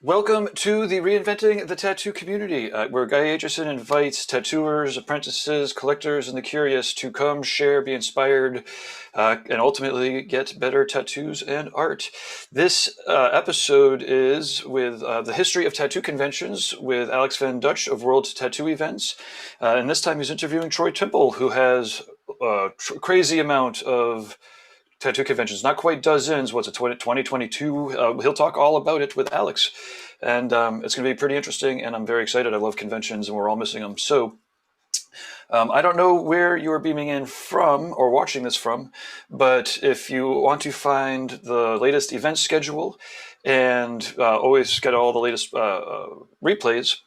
Welcome to the Reinventing the Tattoo community, where Guy Aitchison invites tattooers, apprentices, collectors, and the curious to come share, be inspired, and ultimately get better tattoos and art. This episode is with the history of tattoo conventions with Alex Van Dutch of World Tattoo Events. And this time he's interviewing Troy Timpel, who has a crazy amount of tattoo conventions, not quite dozens. What's it, 2022? He'll talk all about it with Alex. And it's going to be pretty interesting, and I'm very excited. I love conventions, and we're all missing them. So I don't know where you're beaming in from or watching this from, but if you want to find the latest event schedule and always get all the latest replays,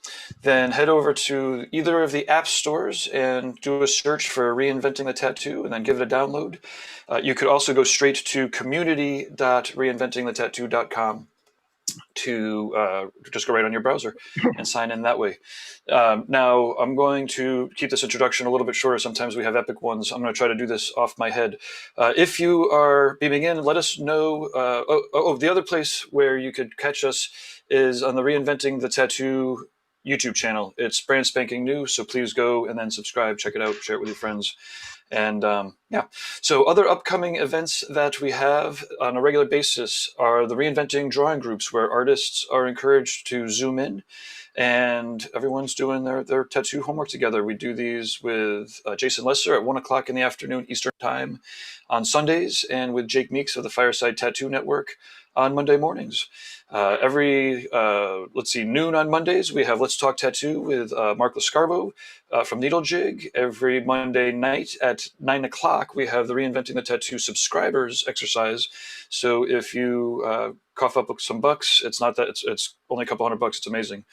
then head over to either of the app stores and do a search for Reinventing the Tattoo and then give it a download. You could also go straight to community.reinventingthetattoo.com to just go right on your browser and sign in that way. Now, I'm going to keep this introduction a little bit shorter. Sometimes we have epic ones. I'm going to try to do this off my head. If you are beaming in, let us know. The other place where you could catch us is on the Reinventing the Tattoo YouTube channel. It's brand spanking new, so please go and then subscribe, check it out, share it with your friends. And so other upcoming events that we have on a regular basis are the Reinventing drawing groups, where artists are encouraged to zoom in and everyone's doing their tattoo homework together. We do these with Jason Lesser at 1 o'clock in the afternoon Eastern Time on Sundays, and with Jake Meeks of the Fireside Tattoo Network on Monday mornings. Every noon on Mondays, we have Let's Talk Tattoo with Mark Lascarbo from Needle Jig. Every Monday night at 9 o'clock, we have the Reinventing the Tattoo subscribers exercise. So if you cough up some bucks, it's only a couple $100. It's amazing.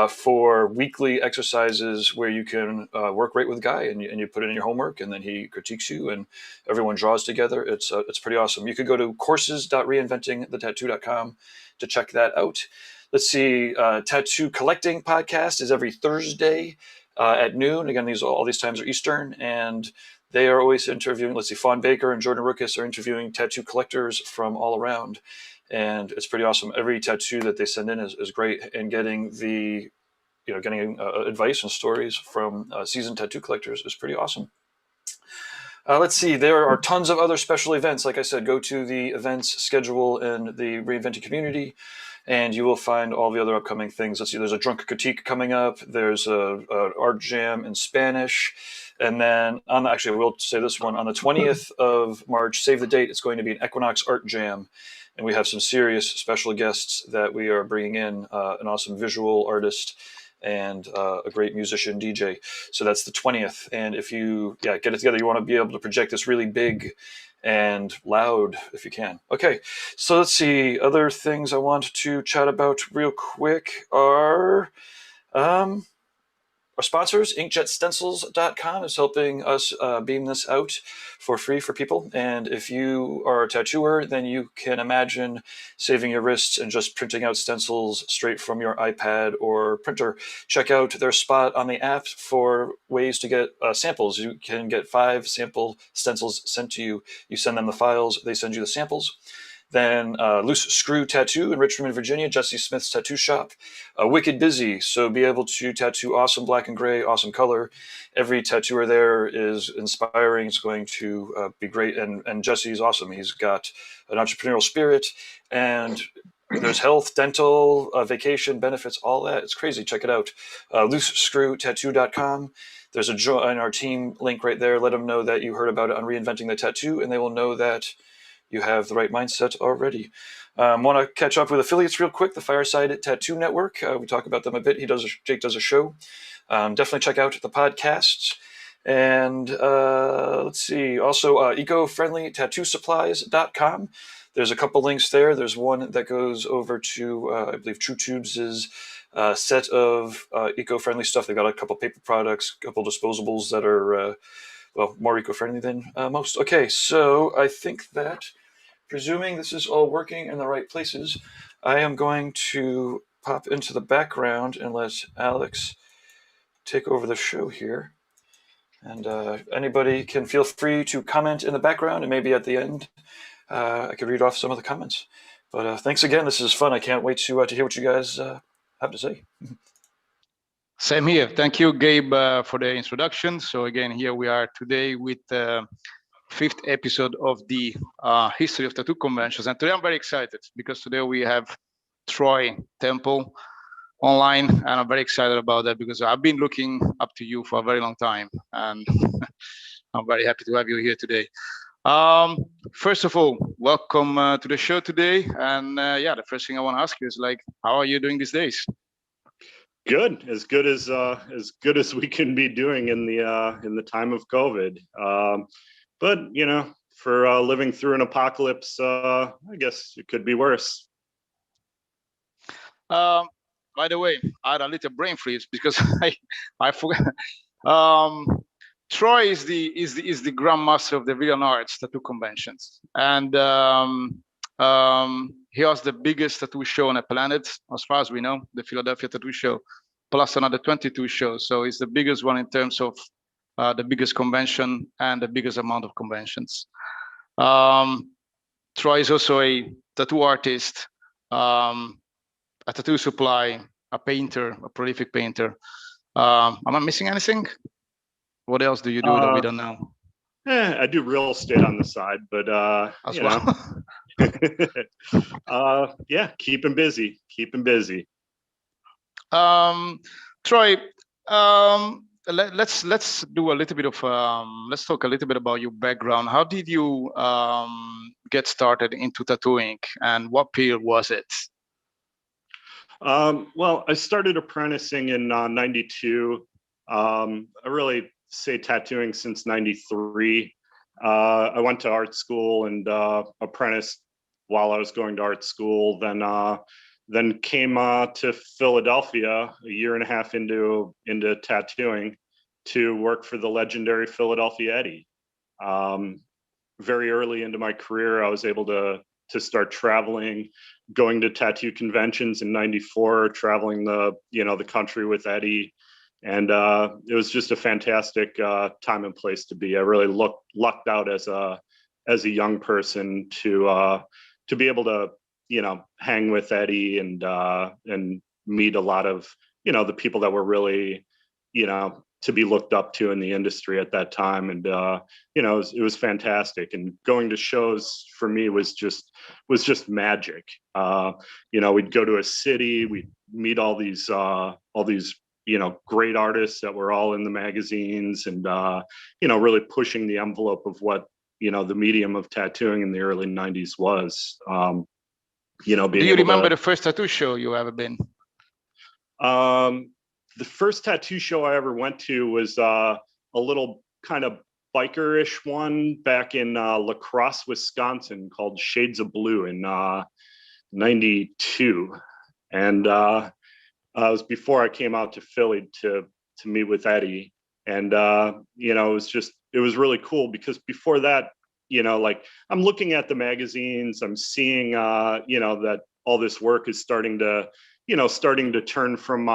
For weekly exercises where you can work right with Guy and you put it in your homework, and then he critiques you and everyone draws together. It's pretty awesome. You could go to courses.reinventingthetattoo.com to check that out. Let's see, Tattoo Collecting Podcast is every Thursday at noon. Again, all these times are Eastern, and they are always interviewing. Let's see, Fawn Baker and Jordan Rookus are interviewing tattoo collectors from all around, and it's pretty awesome. Every tattoo that they send in is great, and getting advice and stories from seasoned tattoo collectors is pretty awesome. Let's see, there are tons of other special events. Like I said, go to the events schedule in the Reinventing community, and you will find all the other upcoming things. Let's see, there's a drunk critique coming up. There's a art jam in Spanish. And then, we'll say this one, on the 20th of March, save the date, it's going to be an Equinox Art Jam. And we have some serious special guests that we are bringing in, an awesome visual artist and a great musician DJ. So that's the 20th. And if you get it together, you want to be able to project this really big and loud if you can. Okay, so let's see. Other things I want to chat about real quick are our sponsors. inkjetstencils.com is helping us beam this out for free for people. And if you are a tattooer, then you can imagine saving your wrists and just printing out stencils straight from your iPad or printer. Check out their spot on the app for ways to get samples. You can get 5 sample stencils sent to you. You send them the files, they send you the samples. Then Loose Screw Tattoo in Richmond, Virginia, Jesse Smith's tattoo shop. Wicked Busy, so be able to tattoo awesome black and gray, awesome color. Every tattooer there is inspiring. It's going to be great. And Jesse's awesome. He's got an entrepreneurial spirit, and there's health, dental, vacation, benefits, all that. It's crazy. Check it out. LooseScrewTattoo.com. There's a join our team link right there. Let them know that you heard about it on Reinventing the Tattoo, and they will know that you have the right mindset already. Want to catch up with affiliates real quick. The Fireside Tattoo Network. We talk about them a bit. Jake does a show. Definitely check out the podcasts. And let's see. Also, ecofriendlytattoosupplies.com. There's a couple links there. There's one that goes over to, I believe, True Tubes' set of eco-friendly stuff. They've got a couple paper products, a couple disposables that are more eco-friendly than most. Okay, so I think that, presuming this is all working in the right places, I am going to pop into the background and let Alex take over the show here. And anybody can feel free to comment in the background, and maybe at the end I could read off some of the comments. But thanks again. This is fun. I can't wait to hear what you guys have to say. Same here. Thank you, Gabe, for the introduction. So again, here we are today with the fifth episode of the History of Tattoo Conventions. And today I'm very excited because today we have Troy Timpel online, and I'm very excited about that because I've been looking up to you for a very long time, and I'm very happy to have you here today. First of all, welcome to the show today. And yeah, the first thing I want to ask you is like, how are you doing these days? Good, as good as we can be doing in the time of COVID. But you know, for living through an apocalypse, I guess it could be worse. By the way, I had a little brain freeze because I forgot. Troy is the grandmaster of the Villian Arts tattoo conventions, and he has the biggest tattoo show on the planet, as far as we know, the Philadelphia Tattoo Show, plus another 22 shows. So it's the biggest one in terms of the biggest convention and the biggest amount of conventions. Troy is also a tattoo artist, a tattoo supply, a painter, a prolific painter. Am I missing anything? What else do you do that we don't know? I do real estate on the side, but as well. Yeah, keep him busy. Troy, let's do a little bit of let's talk a little bit about your background. How did you get started into tattooing, and what period was it? Well, I started apprenticing in '92. I really say tattooing since '93. I went to art school and apprenticed while I was going to art school. Then came to Philadelphia a year and a half into tattooing to work for the legendary Philadelphia Eddie. Very early into my career, I was able to start traveling, going to tattoo conventions in '94, traveling the country with Eddie. And it was just a fantastic time and place to be. I really lucked out as a young person to be able to hang with Eddie and meet a lot of the people that were really to be looked up to in the industry at that time. And it was fantastic. And going to shows for me was just magic. We'd go to a city, we'd meet all these great artists that were all in the magazines, and really pushing the envelope of what the medium of tattooing in the early '90s was. Do you remember the first tattoo show you ever been? The first tattoo show I ever went to was a little kind of biker-ish one back in La Crosse, Wisconsin, called Shades of Blue in '92, and it was before I came out to Philly to meet with Eddie. And it was really cool because before that, I'm looking at the magazines, I'm seeing that all this work is starting to turn from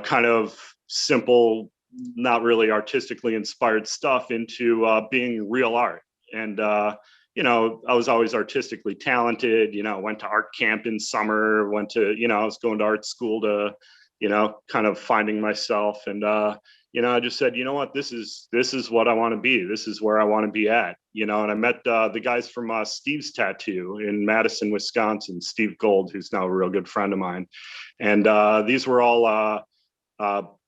kind of simple, not really artistically inspired stuff into being real art. And I was always artistically talented, went to art camp in summer, I was going to art school to, kind of finding myself. And, I just said, what, this is what I want to be. This is where I want to be at, and I met the guys from Steve's Tattoo in Madison, Wisconsin, Steve Gold, who's now a real good friend of mine. And these were all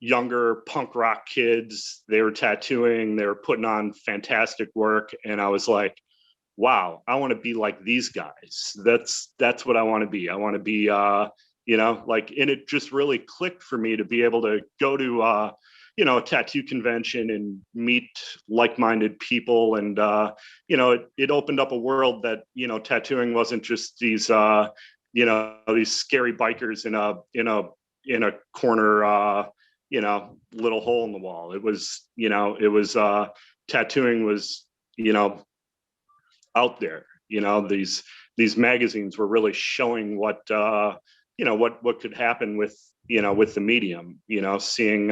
younger punk rock kids. They were tattooing, they were putting on fantastic work. And I was like, wow, I want to be like these guys. That's what I want to be. I want to be, and it just really clicked for me to be able to go to, a tattoo convention and meet like-minded people. And, it opened up a world that, tattooing wasn't just these, these scary bikers in a corner, little hole in the wall. It was, tattooing was, out there. These magazines were really showing what could happen with the medium. Seeing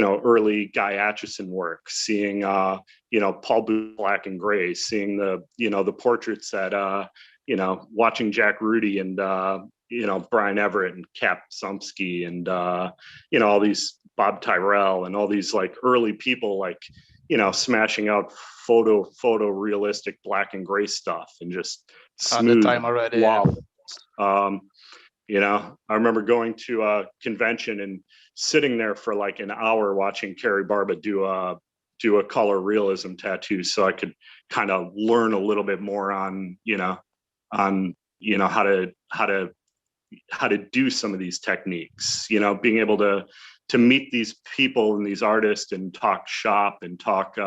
early Guy Aitchison work, seeing Paul Booth Black and Gray, seeing the portraits that watching Jack Rudy and Brian Everett and Cap Sumsky and all these Bob Tyrell and all these like early people like smashing out photorealistic black and gray stuff and just smooth. At the time already. flawless. I remember going to a convention and sitting there for like an hour watching Carrie Barba do a color realism tattoo, so I could kind of learn a little bit more on how to do some of these techniques. Being able to meet these people and these artists and talk shop and talk.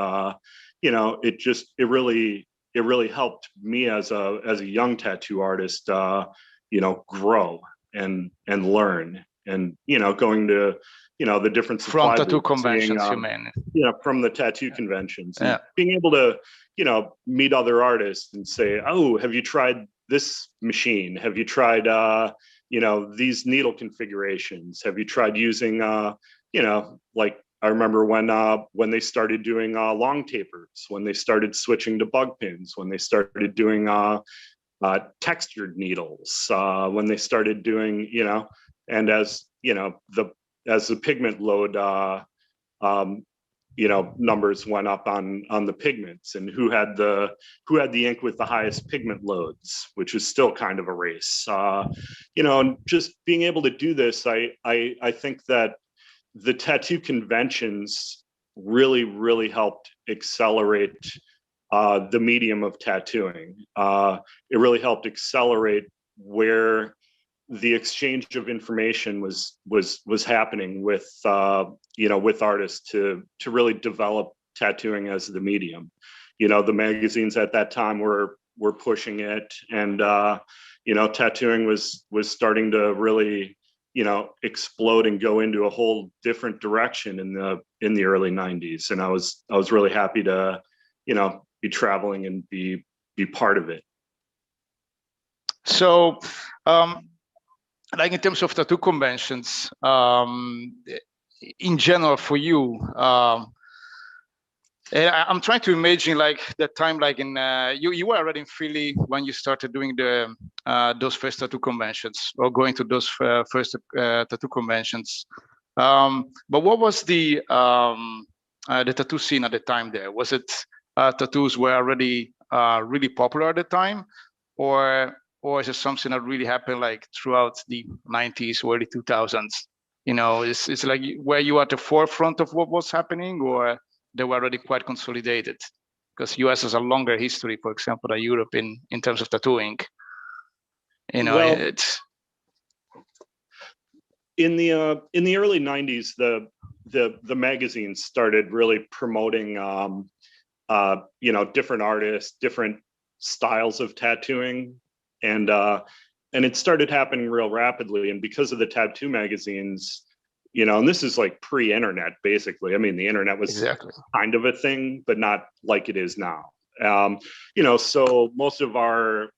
It really helped me as a young tattoo artist. Grow and learn, and going to the different From tattoo booths, conventions, seeing, you mean? from the tattoo conventions, and Yeah. being able to meet other artists and say, oh, have you tried this machine? Have you tried these needle configurations? Have you tried using like I remember when they started doing long tapers, when they started switching to bug pins, when they started doing textured needles, when they started doing, and as the pigment load, numbers went up on the pigments, and who had the ink with the highest pigment loads, which is still kind of a race. And just being able to do this, I think that the tattoo conventions really helped accelerate the medium of tattooing. It really helped accelerate where the exchange of information was happening with with artists to really develop tattooing as the medium. The magazines at that time were pushing it, and tattooing was starting to really explode and go into a whole different direction in the early 90s. And I was really happy to be traveling and be part of it. So, like in terms of tattoo conventions, in general for you, I'm trying to imagine like that time, like in you were already in Philly when you started doing those first tattoo conventions, or going to those first tattoo conventions. But what was the tattoo scene at the time there? Was it tattoos were already really popular at the time, or is it something that really happened like throughout the 90s or early 2000s? It's like, were you at the forefront of what was happening, or they were already quite consolidated? Because US has a longer history, for example, than Europe in terms of tattooing. It's in the early 90s, the magazines started really promoting different artists, different styles of tattooing, and it started happening real rapidly. And because of the tattoo magazines, and this is like pre-internet, basically. I mean, the internet was exactly kind of a thing, but not like it is now. So most of our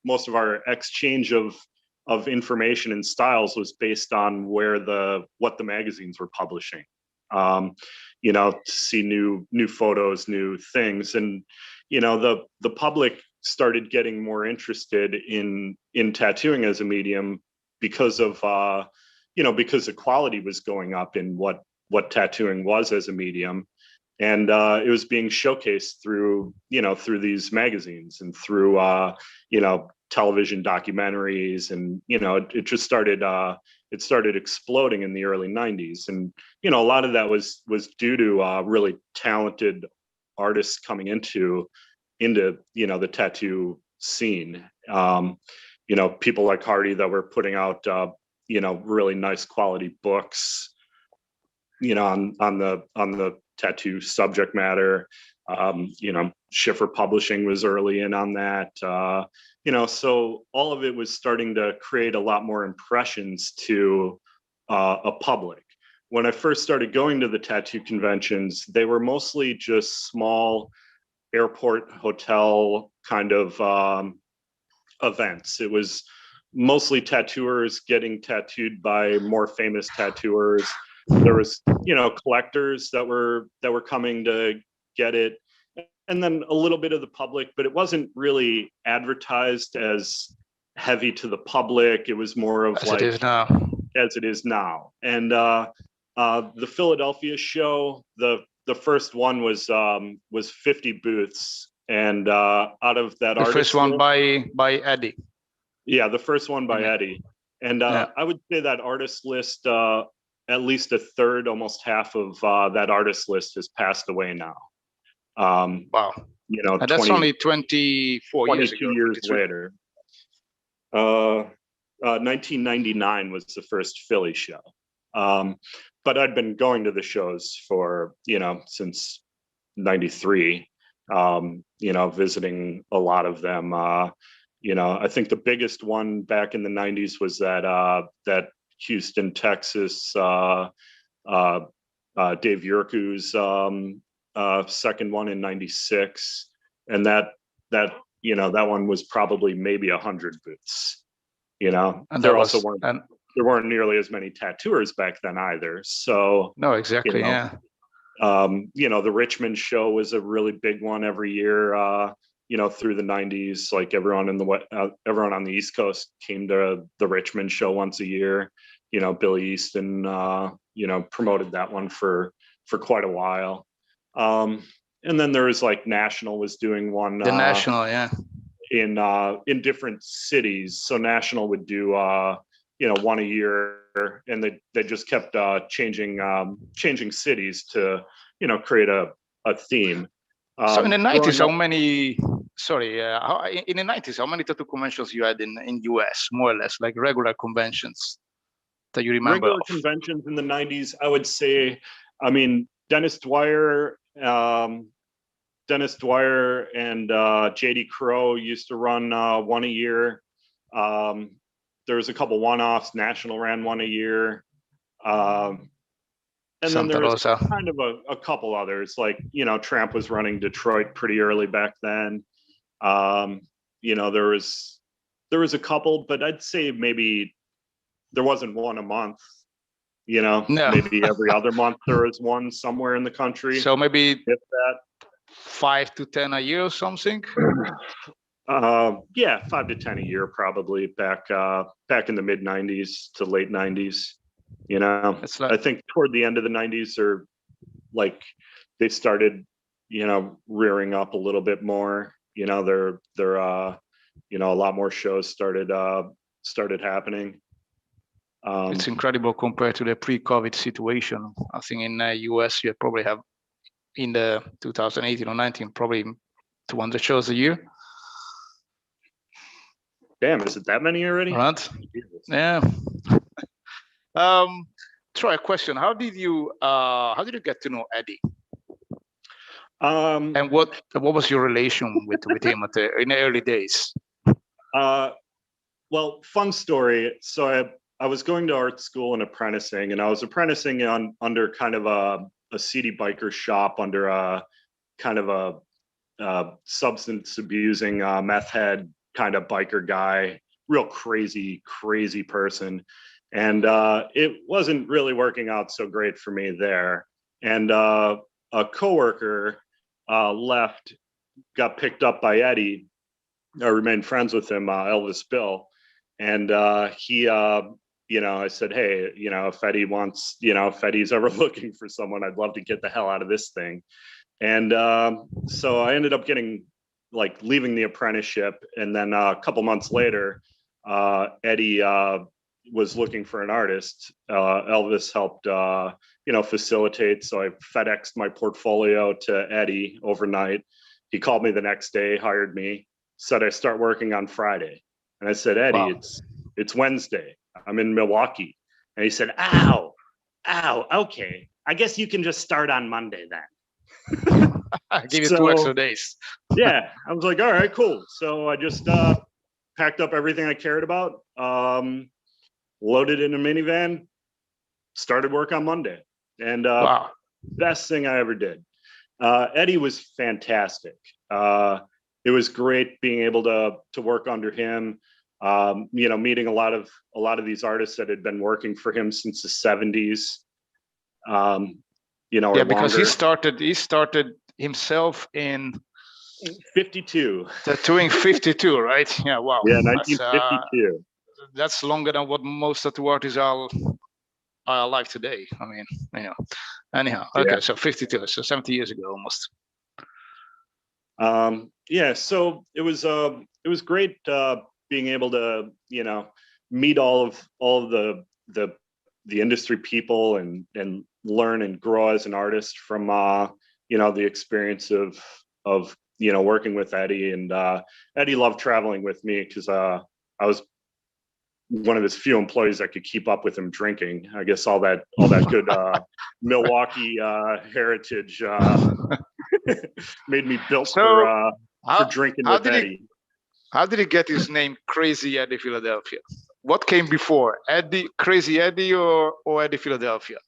exchange of information and styles was based on what the magazines were publishing. To see new photos, new things, and the public started getting more interested in tattooing as a medium because of because the quality was going up in what tattooing was as a medium, and it was being showcased through these magazines and through television documentaries, and it just started exploding in the early 90s. And a lot of that was due to really talented artists coming into the tattoo scene. People like Hardy that were putting out really nice quality books on the tattoo subject matter. Schiffer Publishing was early in on that. So all of it was starting to create a lot more impressions to a public. When I first started going to the tattoo conventions, they were mostly just small airport hotel kind of events. It was mostly tattooers getting tattooed by more famous tattooers. There was collectors that were coming to get it, and then a little bit of the public, but it wasn't really advertised as heavy to the public. It was more of as like it is now. as it is now. And the Philadelphia show, the first one was 50 booths, and out of that The first one list, by Eddie. yeah, the first one by Yeah. Eddie. And Yeah. I would say that artist list, at least a third, almost half of that artist list has passed away now. Wow. You know, And that's 20, only 24 years 22 ago. years 23. later. 1999 was the first Philly show. But I'd been going to the shows for, you know, since 93, you know, visiting a lot of them. You know, I think the biggest one back in the 90s was that Houston, Texas, Dave Yurku's second one in 96. And that, you know, that one was probably maybe 100 booths, you know, And there that also was, weren't, and there weren't nearly as many tattooers back then either. So, no, exactly. you know, Yeah. you know, the Richmond show was a really big one every year, you know, through the 90s. Like everyone in the everyone on the East Coast came to the Richmond show once a year. You know, Billy Easton, you know, promoted that one for quite a while. And then there was like National was doing one. The National, yeah. In different cities. So National would do you know, one a year, and they just kept changing cities to, you know, create a theme. So in the 90s, how growing up- many? Sorry, in the 90s, how many tattoo conventions you had in US, more or less, like regular conventions that you remember? regular Of? conventions in the 90s, I would say, I mean, Dennis Dwyer and JD Crow used to run one a year. There was a couple one-offs. National ran one a year. And then there was kind of a couple others, like, you know, Tramp was running Detroit pretty early back then. You know, there was a couple, but I'd say maybe there wasn't one a month. You know, No. Maybe every other month there was one somewhere in the country. So maybe if that. 5 to 10 a year or something. Yeah, 5 to 10 a year, probably back in the mid 90s to late 90s. You know, Like, I think toward the end of the 90s, or like they started, you know, rearing up a little bit more. You know, they're you know, a lot more shows started happening. It's incredible compared to the pre-COVID situation. I think in the US, you probably have in the 2018 or 19, probably 200 shows a year. Damn, is it that many already? Right. Yeah. Troy, a question. How did you get to know Eddie? And what was your relation with him in the early days? Well, fun story. So I was going to art school and apprenticing, and I was apprenticing under kind of a seedy biker shop, under a kind of a substance abusing meth head kind of biker guy, real crazy person. And it wasn't really working out so great for me there. And a coworker left, got picked up by Eddie. I remained friends with him, Elvis Bill. And he, you know, I said, hey, you know, if Eddie wants, you know, if Eddie's ever looking for someone, I'd love to get the hell out of this thing. And so I ended up leaving the apprenticeship. And then a couple months later, Eddie was looking for an artist. Elvis helped, you know, facilitate. So I FedExed my portfolio to Eddie overnight. He called me the next day, hired me, said I start working on Friday. And I said, Eddie, Wow. it's Wednesday. I'm in Milwaukee. And he said, ow, okay. I guess you can just start on Monday then. I gave you 2 extra days. Yeah, I was like, all right, cool. So I just packed up everything I cared about, loaded in a minivan, started work on Monday. And wow. Best thing I ever did. Eddie was fantastic. It was great being able to work under him. You know, meeting a lot of these artists that had been working for him since the 70s. You know, yeah, because he started himself in 52. Tattooing 52, right? Yeah, wow. Yeah, 1952. That's longer than what most tattoo artists are alive today. I mean, Anyhow, okay, Yeah. so 52, so 70 years ago almost. Yeah, so it was great being able to meet all of the industry people and learn and grow as an artist from the experience of working with Eddie. And Eddie loved traveling with me because I was one of his few employees that could keep up with him drinking. I guess all that good Milwaukee heritage made me built for drinking with Eddie. How did he get his name Crazy Eddie Philadelphia? What came before, Crazy Eddie or Eddie Philadelphia?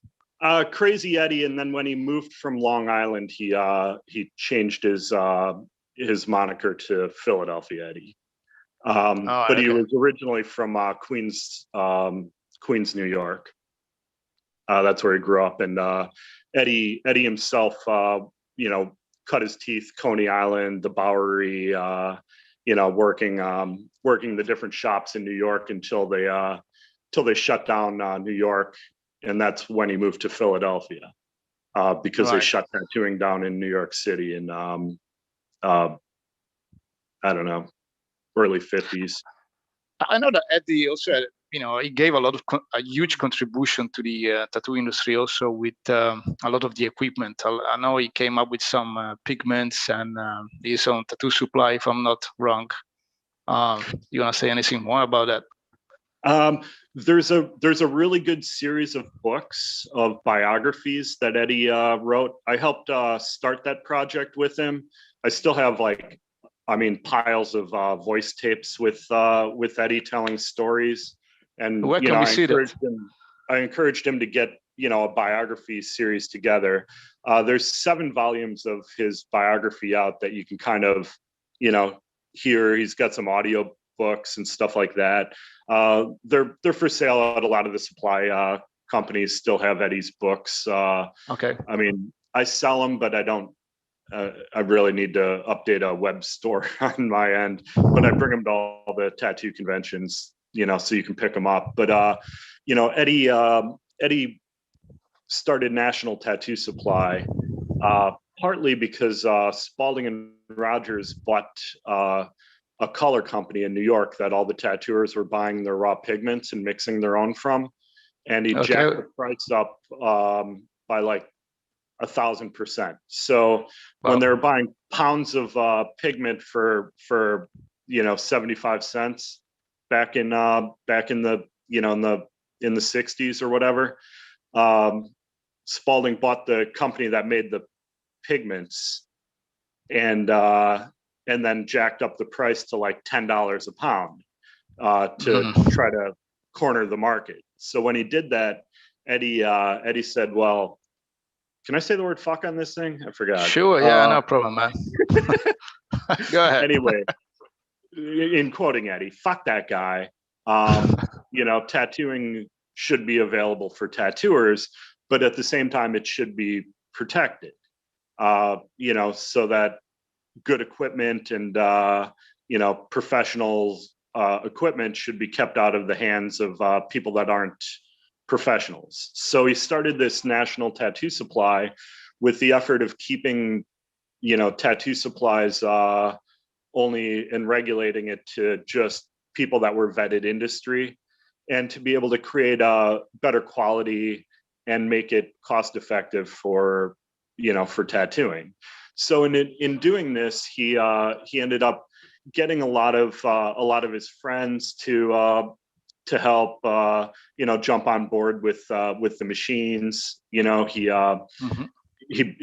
Crazy Eddie, and then when he moved from Long Island, he changed his moniker to Philadelphia Eddie. But he was originally from Queens, New York. That's where he grew up, and Eddie himself, cut his teeth Coney Island, the Bowery, working the different shops in New York until they shut down New York, and that's when he moved to Philadelphia because they shut tattooing down in New York City in I don't know, early 50s. I know that Eddie also had, he gave a huge contribution to the tattoo industry also with a lot of the equipment. I know he came up with some pigments and his own tattoo supply, if I'm not wrong. You want to say anything more about that? There's a really good series of books of biographies that Eddie wrote. I helped start that project with him. I still have piles of voice tapes with Eddie telling stories. And where can we see that? I encouraged him to get a biography series together. There's 7 volumes of his biography out that you can kind of hear. He's got some audio books and stuff like that. They're for sale at a lot of the supply companies. Still have Eddie's books. Okay. I mean, I sell them, but I don't. I really need to update a web store on my end, but I bring them to all the tattoo conventions, so you can pick them up. But Eddie started National Tattoo Supply partly because Spalding and Rogers bought a color company in New York that all the tattooers were buying their raw pigments and mixing their own from, and he jacked the price up by like 1,000%. So when they're buying pounds of pigment for 75 cents back in the in the 60s or whatever, Spalding bought the company that made the pigments and then jacked up the price to like $10 a pound to try to corner the market. So when he did that, Eddie said, well, can I say the word fuck on this thing? I forgot. Sure, yeah, no problem, man. Go ahead. Anyway, in quoting Eddie, fuck that guy. Tattooing should be available for tattooers, but at the same time, it should be protected. So that good equipment and professionals equipment should be kept out of the hands of people that aren't professionals. So he started this National Tattoo Supply with the effort of keeping, tattoo supplies only and regulating it to just people that were vetted industry, and to be able to create a better quality and make it cost effective for tattooing. So in doing this, he ended up getting a lot of his friends to help jump on board with the machines. He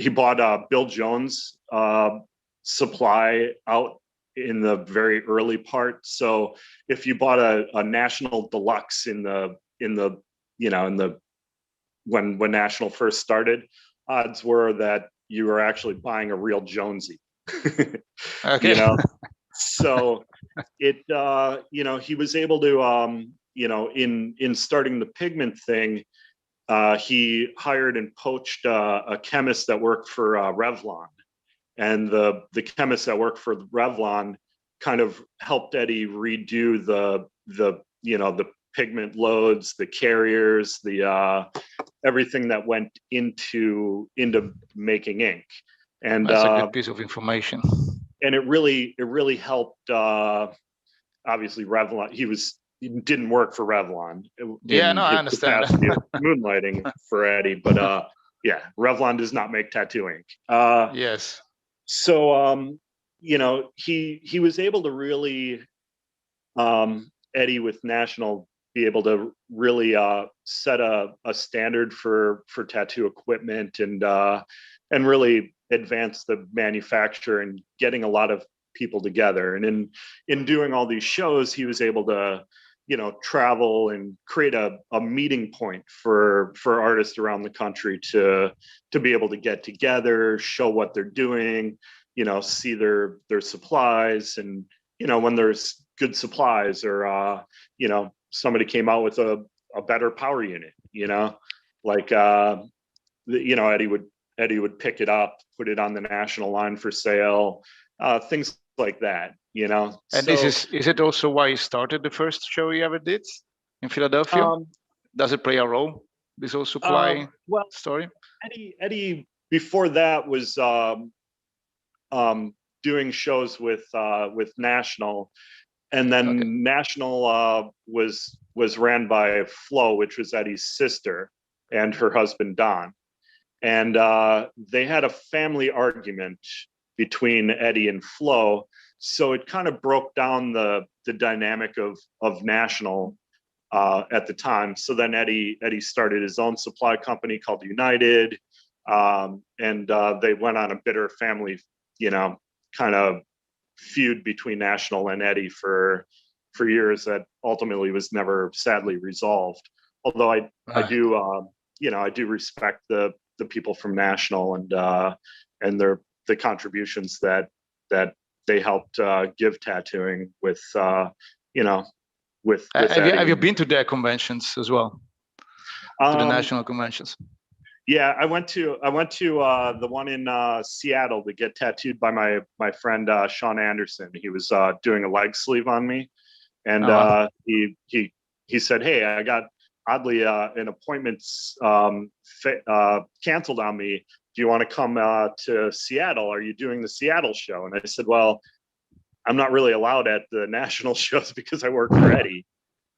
bought Bill Jones supply out in the very early part. So if you bought a National Deluxe when National first started, odds were that you were actually buying a real Jonesy. Okay. So it he was able to in starting the pigment thing, he hired and poached a chemist that worked for Revlon, and the chemists that work for Revlon kind of helped Eddie redo the pigment loads, the carriers, the everything that went into making ink. And that's a good piece of information. And it really helped. Obviously, Revlon. He didn't work for Revlon. Yeah, no, I understand. Moonlighting for Eddie, but yeah, Revlon does not make tattoo ink. Yes. So he was able to really Eddie with National be able to really set a standard for tattoo equipment and really advance the manufacture and getting a lot of people together. And in doing all these shows, he was able to travel and create a meeting point for artists around the country to be able to get together, show what they're doing, see their supplies. And when there's good supplies, or somebody came out with a better power unit, like Eddie would pick it up, put it on the National line for sale, things like that, And so, is it also why you started the first show you ever did in Philadelphia? Does it play a role, this whole supply story? Eddie before that was doing shows with National, and then National was ran by Flo, which was Eddie's sister and her husband Don, and they had a family argument between Eddie and Flo, so it kind of broke down the dynamic of National at the time. So then Eddie started his own supply company called United, and they went on a bitter family, kind of feud between National and Eddie for years that ultimately was never sadly resolved. Although I do respect the people from National and the contributions that they helped give tattooing with with have you been to their conventions as well, to the national conventions? Yeah, I went to the one in Seattle to get tattooed by my friend Sean Anderson. He was doing a leg sleeve on me, and he said, "Hey, I got oddly an appointment canceled on me. Do you want to come to Seattle? Are you doing the Seattle show?" And I said, "Well, I'm not really allowed at the national shows because I work for Eddie,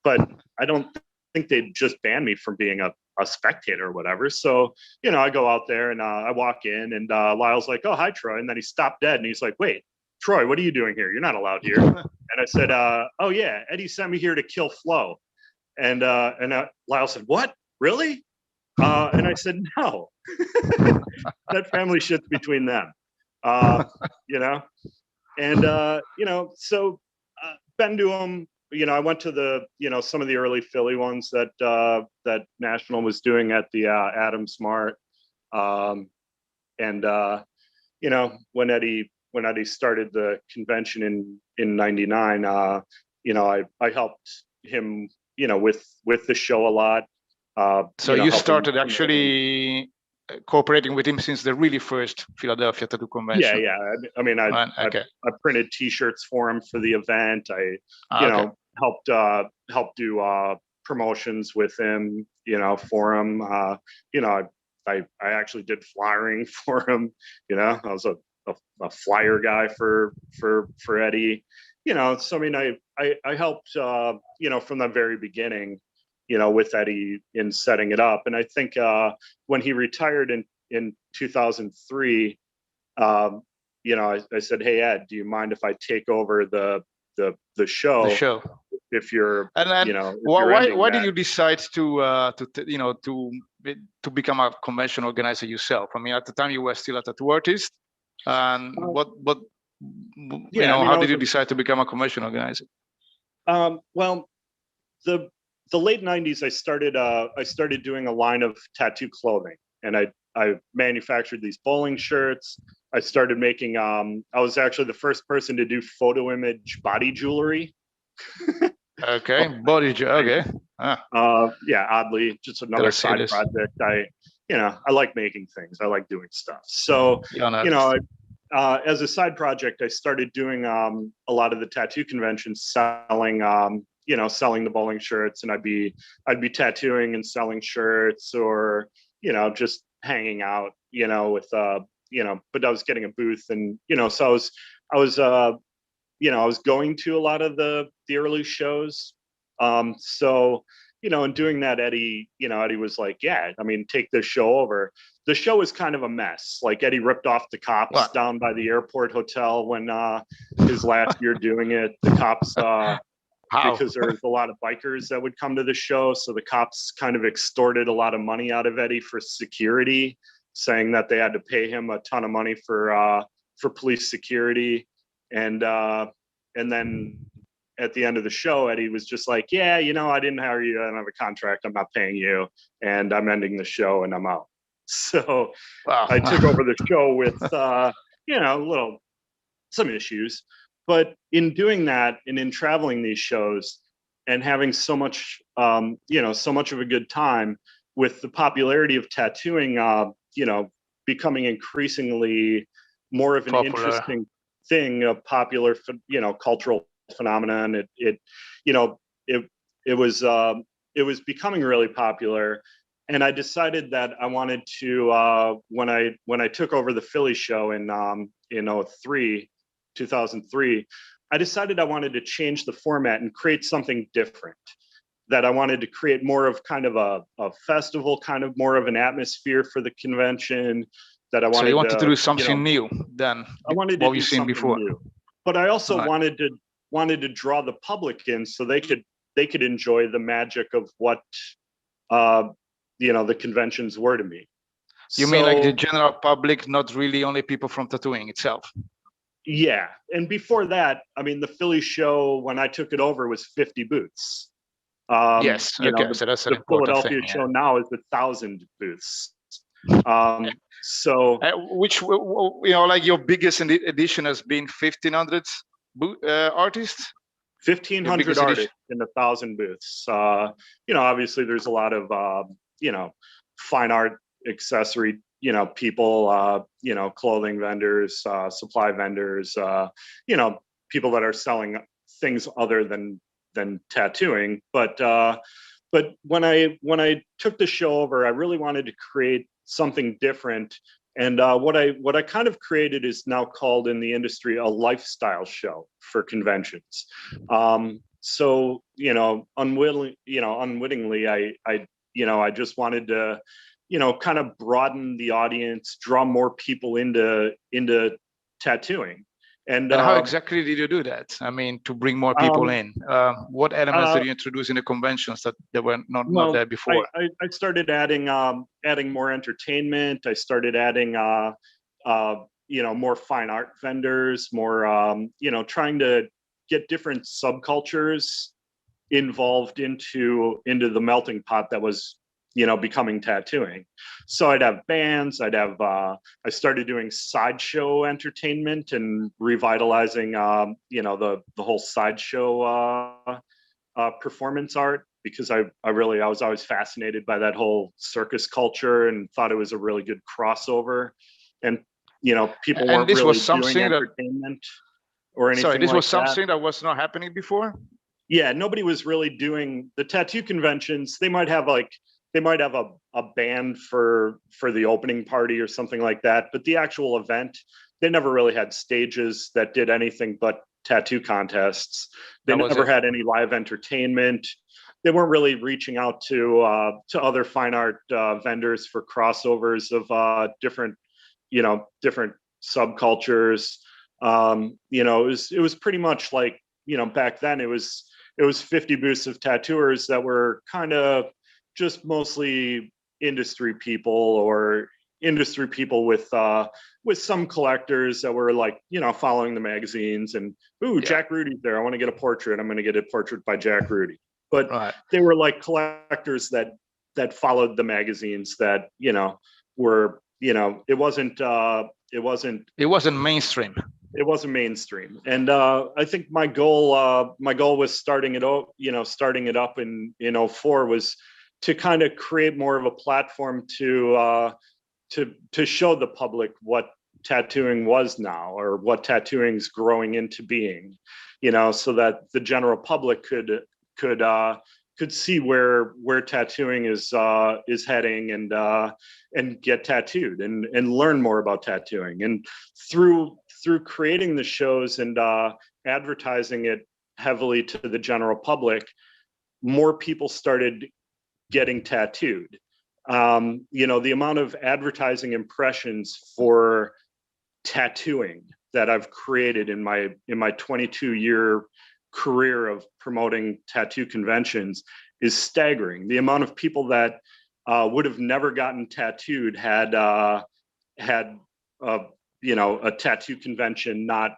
but I don't think they'd just ban me from being a spectator or whatever." So, I go out there and I walk in, and Lyle's like, "Oh, hi, Troy." And then he stopped dead and he's like, "Wait, Troy, what are you doing here? You're not allowed here." And I said, "Oh yeah, Eddie sent me here to kill Flo." And Lyle said, "What? Really?" And I said, "No, that family shit's between them." And so been to them. I went to the some of the early Philly ones that National was doing at the Adam Smart, and when Eddie started the convention in '99, I helped him with the show a lot. So you started actually cooperating with him since the really first Philadelphia Tattoo Convention. Yeah. I mean, I printed T-shirts for him for the event. I helped do promotions with him, for him. I actually did flyering for him. I was a flyer guy for Eddie. So I mean, I helped from the very beginning, with Eddie in setting it up. And I think when he retired in 2003, I said, "Hey Ed, do you mind if I take over the show?" The show. If you're, why did you decide to become a convention organizer yourself? I mean, at the time you were still a tattoo artist, and how did you decide to become a convention organizer? Well, the late '90s, I started doing a line of tattoo clothing, and I manufactured these bowling shirts. I started making. I was actually the first person to do photo image body jewelry. Okay, body jewelry. Okay. Yeah, oddly, just another side project. I like making things. I like doing stuff. So as a side project, I started doing a lot of the tattoo conventions, selling selling the bowling shirts, and I'd be tattooing and selling shirts, or just hanging out, with but I was getting a booth, and so I was I was going to a lot of the early shows. So in doing that, Eddie was like, yeah, I mean, take this show over. The show was kind of a mess. Like, Eddie ripped off the cops down by the airport hotel when his last year doing it. The cops, because there was a lot of bikers that would come to the show, so the cops kind of extorted a lot of money out of Eddie for security, saying that they had to pay him a ton of money for police security. And then at the end of the show, Eddie was just like, yeah, I didn't hire you. I don't have a contract. I'm not paying you. And I'm ending the show and I'm out. So I took over the show with, some issues. But in doing that, and in traveling these shows and having so much, so much of a good time, with the popularity of tattooing, becoming increasingly more of an interesting thing, a popular, cultural phenomenon. It was becoming really popular, and I decided that I wanted to, when I took over the Philly show in 2003, I decided I wanted to change the format and create something different. That I wanted to create more of kind of a festival, kind of more of an atmosphere for the convention. That I wanted. So you wanted to do something new than what we've seen before. New. But I also wanted to draw the public in, so they could enjoy the magic of what the conventions were to me. You mean like the general public, not really only people from tattooing itself? Yeah, and before that, I mean, the Philly show, when I took it over, was 50 booths. Yes, okay, so that's an important Philadelphia thing. show now is 1,000 booths. So which like your biggest edition has been 1,500 artists. 1,500 artists in 1,000 booths. Obviously there's a lot of fine art accessory people, clothing vendors, supply vendors, people that are selling things other than tattooing. But when I took the show over, I really wanted to create something different. And what I kind of created is now called in the industry a lifestyle show for conventions. So unwittingly, I just wanted to kind of broaden the audience, draw more people into tattooing. And how exactly did you do that? I mean, to bring more people in, what elements did you introduce in the conventions that they were not there before? I started adding more entertainment. I started adding more fine art vendors, more trying to get different subcultures involved into the melting pot that was becoming tattooing. So I'd have bands, I started doing sideshow entertainment and revitalizing, the whole sideshow performance art, because I was always fascinated by that whole circus culture and thought it was a really good crossover. And, people weren't really doing entertainment or anything. Sorry, this like was something that was not happening before? Yeah, nobody was really doing the tattoo conventions. They might have a band for the opening party or something like that, but the actual event, they never really had stages that did anything but tattoo contests. They never had any live entertainment. They weren't really reaching out to other fine art vendors for crossovers of different subcultures. It was pretty much like, back then it was 50 booths of tattooers that were kind of just mostly industry people with some collectors that were like, following the magazines and, Jack Rudy's there. I want to get a portrait. I'm going to get a portrait by Jack Rudy. But they were like collectors that followed the magazines that, were, it wasn't mainstream. It wasn't mainstream. And I think my goal was starting it up in 2004 was to kind of create more of a platform to show the public what tattooing was now, or what tattooing's growing into being, so that the general public could see where tattooing is heading, and get tattooed and learn more about tattooing. And through creating the shows and advertising it heavily to the general public, more people started getting tattooed. The amount of advertising impressions for tattooing that I've created in my 22-year career of promoting tattoo conventions is staggering. The amount of people that would have never gotten tattooed had a tattoo convention not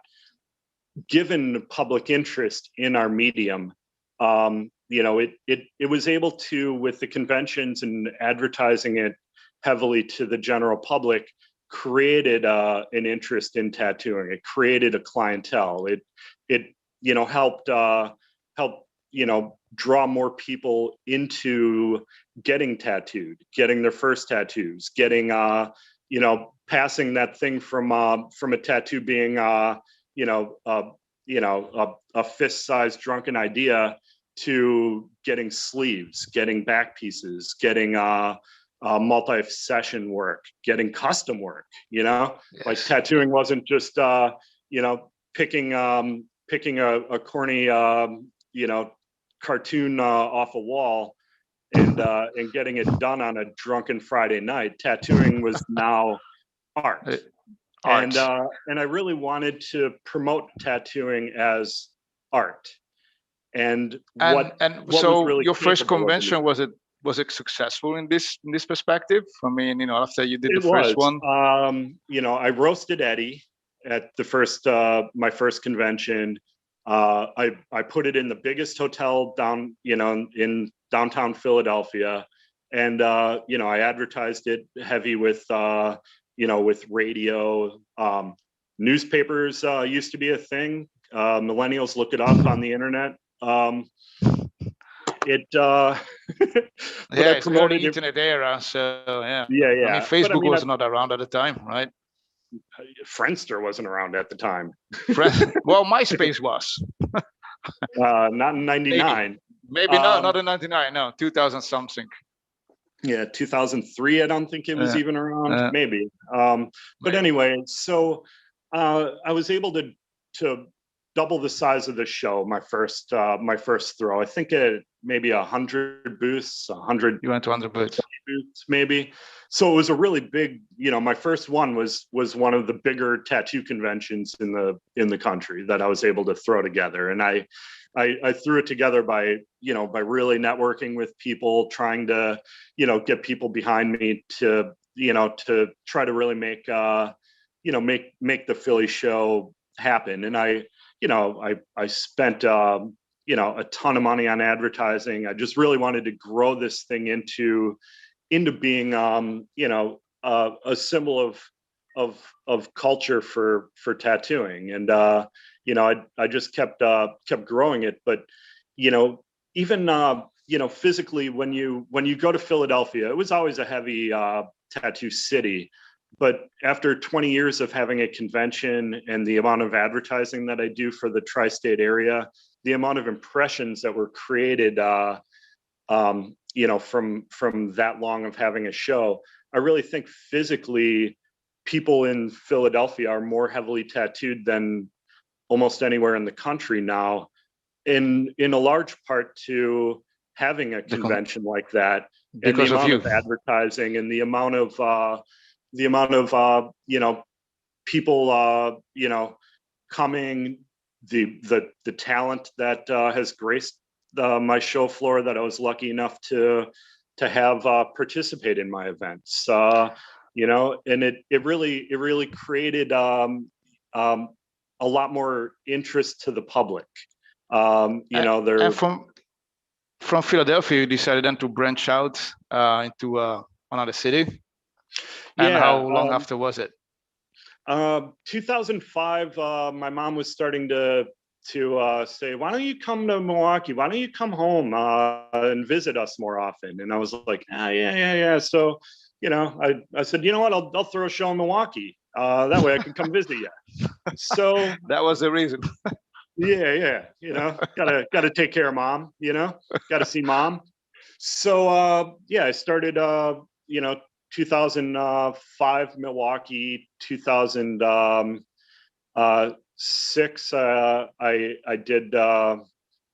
given public interest in our medium. It was able to, with the conventions and advertising it heavily to the general public, created an interest in tattooing. It created a clientele. It helped draw more people into getting tattooed, getting their first tattoos, getting passing that thing from a tattoo being a fist-sized drunken idea to getting sleeves, getting back pieces, getting multi-session work, getting custom work. Yes. Like tattooing wasn't just picking a corny cartoon off a wall and getting it done on a drunken Friday night. Tattooing was now art. And I really wanted to promote tattooing as art. And so really your first convention, was it successful in this perspective? I mean, after you did the first one, I roasted Eddie at the first my first convention. I put it in the biggest hotel down, in downtown Philadelphia, and I advertised it heavy with with radio. Newspapers used to be a thing. Millennials look it up on the internet. It's the internet era, so yeah. I mean, Facebook was not around at the time, right? Friendster wasn't around at the time. Well, MySpace was. Not in '99. Maybe not in '99. No, 2000 something. Yeah, 2003. I don't think it was even around. Maybe. But anyway, so I was able to double the size of the show. My first throw. I think maybe 100 booths. 100. You went to 100 booths, maybe. So it was a really big. My first one was one of the bigger tattoo conventions in the country that I was able to throw together, and I threw it together by really networking with people, trying to get people behind me to try to really make make the Philly show happen. And I spent a ton of money on advertising. I just really wanted to grow this thing into being a symbol of culture for tattooing. And I just kept growing it. But even physically, when you go to Philadelphia, it was always a heavy tattoo city. But after 20 years of having a convention and the amount of advertising that I do for the tri-state area, the amount of impressions that were created, from that long of having a show, I really think physically people in Philadelphia are more heavily tattooed than almost anywhere in the country now, in a large part to having a convention like that, and the amount of advertising and the amount of people coming, the talent that has graced my show floor that I was lucky enough to have participate in my events, and it really created a lot more interest to the public. And from Philadelphia, you decided then to branch out into another city. And how long after was it? 2005. My mom was starting to say, "Why don't you come to Milwaukee? Why don't you come home and visit us more often?" And I was like, yeah. So, I said, you know what? I'll throw a show in Milwaukee. That way I can come visit you. So That was the reason. yeah, gotta take care of mom, gotta see mom. So yeah, I started 2005 Milwaukee, 2006 I did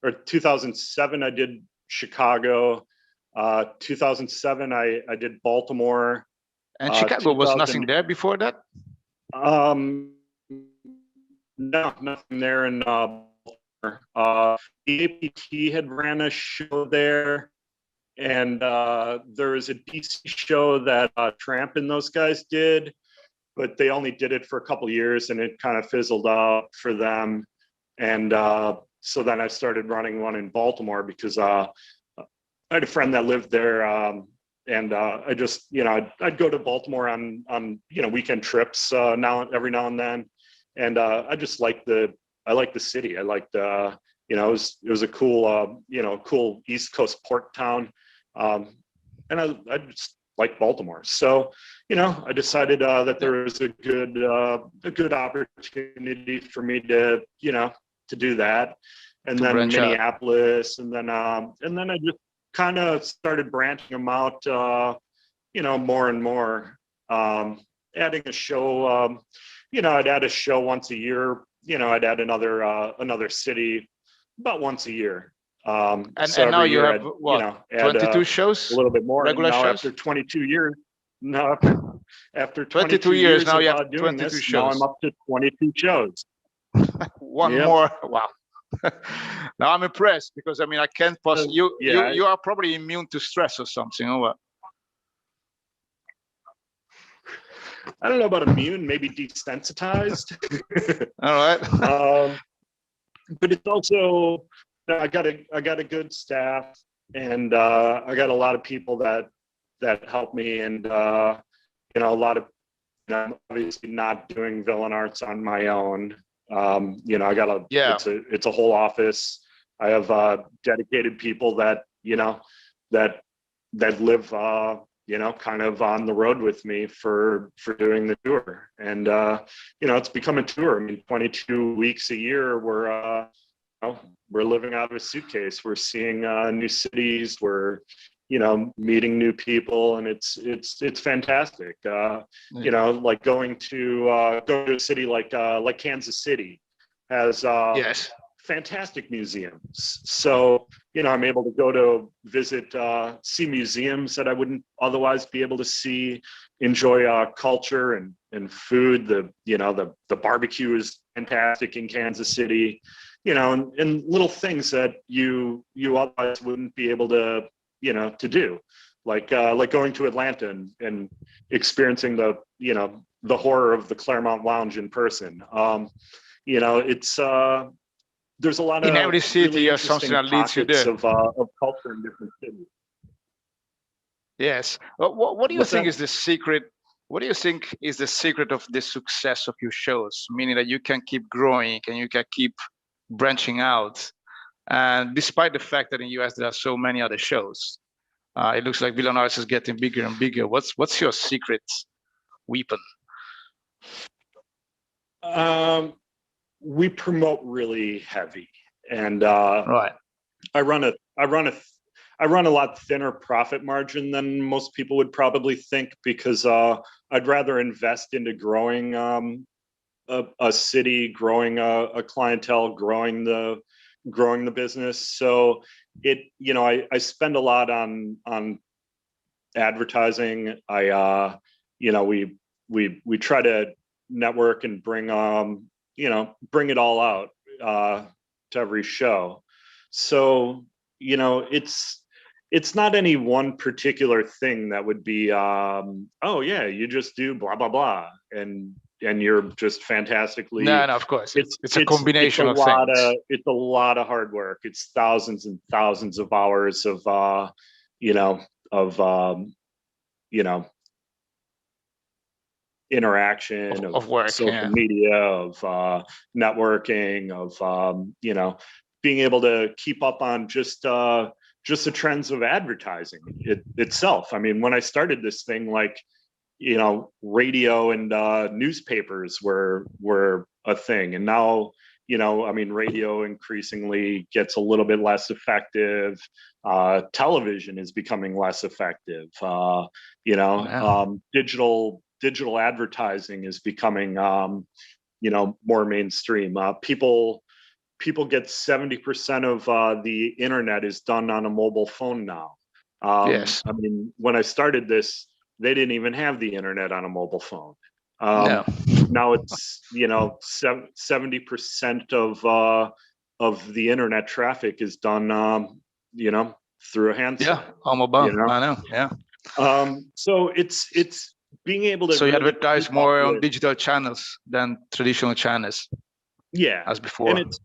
or 2007 I did Chicago. 2007 I did Baltimore. And Chicago was nothing there before that? No, nothing there in Baltimore. The APT had ran a show there, and there was a DC show that Tramp and those guys did, but they only did it for a couple of years, and it kind of fizzled out for them. And so then I started running one in Baltimore because I had a friend that lived there, and I just, I'd go to Baltimore on weekend trips every now and then, and I just liked the city. I liked it was a cool cool East Coast port town, and I just like Baltimore. So I decided that there was a good opportunity for me to to do that, and then Minneapolis, and then I just kind of started branching them out, more and more, adding a show. I'd add a show once a year. I'd add another city about once a year. And so now you have I'd, what, add, 22 shows? A little bit more. Regular now shows? After 22 years. No, after 22 years now, you have doing 22 this, shows. now I'm up to 22 shows. One more. Wow. Now I'm impressed, because I mean, I can't possibly. You are probably immune to stress or something, or what? I don't know about immune, maybe desensitized. All right. But it's also, I got a good staff, and I got a lot of people that help me, and a lot of, I'm obviously not doing villain arts on my own. I got it's a whole office. I have dedicated people that live kind of on the road with me for doing the tour, and it's become a tour. I mean, 22 weeks a year, we're living out of a suitcase. We're seeing new cities. We're meeting new people, and it's fantastic. Like going to a city like Kansas City has fantastic museums. So I'm able to go to visit, see museums that I wouldn't otherwise be able to see. Enjoy culture and food. The barbecue is fantastic in Kansas City. And little things that you otherwise wouldn't be able to do, like going to Atlanta and experiencing the horror of the Claremont Lounge in person. It's there's a lot in of every city really you have something that leads you there of culture in different cities. Yes. What do you What's think that? is the secret? What do you think is the secret of the success of your shows? Meaning that you can keep growing and you can keep branching out, and despite the fact that in the US there are so many other shows, it looks like Villain Arts is getting bigger and bigger. What's your secret weapon? We promote really heavy, and Right. I run a lot thinner profit margin than most people would probably think, because I'd rather invest into growing a city, growing a clientele, growing the business. So I spend a lot on advertising. We try to network and bring it all out to every show. So it's not any one particular thing that would be oh yeah, you just do blah blah blah and you're just fantastically. No, of course, it's a combination of things. It's a lot of hard work. It's thousands and thousands of hours of interaction, of work, social media, of networking, of being able to keep up on just the trends of advertising itself. I mean, when I started this thing, like radio and newspapers were a thing, and now I mean, radio increasingly gets a little bit less effective. Television is becoming less effective. Digital advertising is becoming more mainstream. People get 70% of the internet is done on a mobile phone now. Yes. I mean, when I started this, they didn't even have the internet on a mobile phone. No. Now it's 70% of the internet traffic is done through a handset. Yeah, on mobile. I know. Yeah. So it's being able to. So you really advertise more on digital channels than traditional channels. Yeah, as before. And it's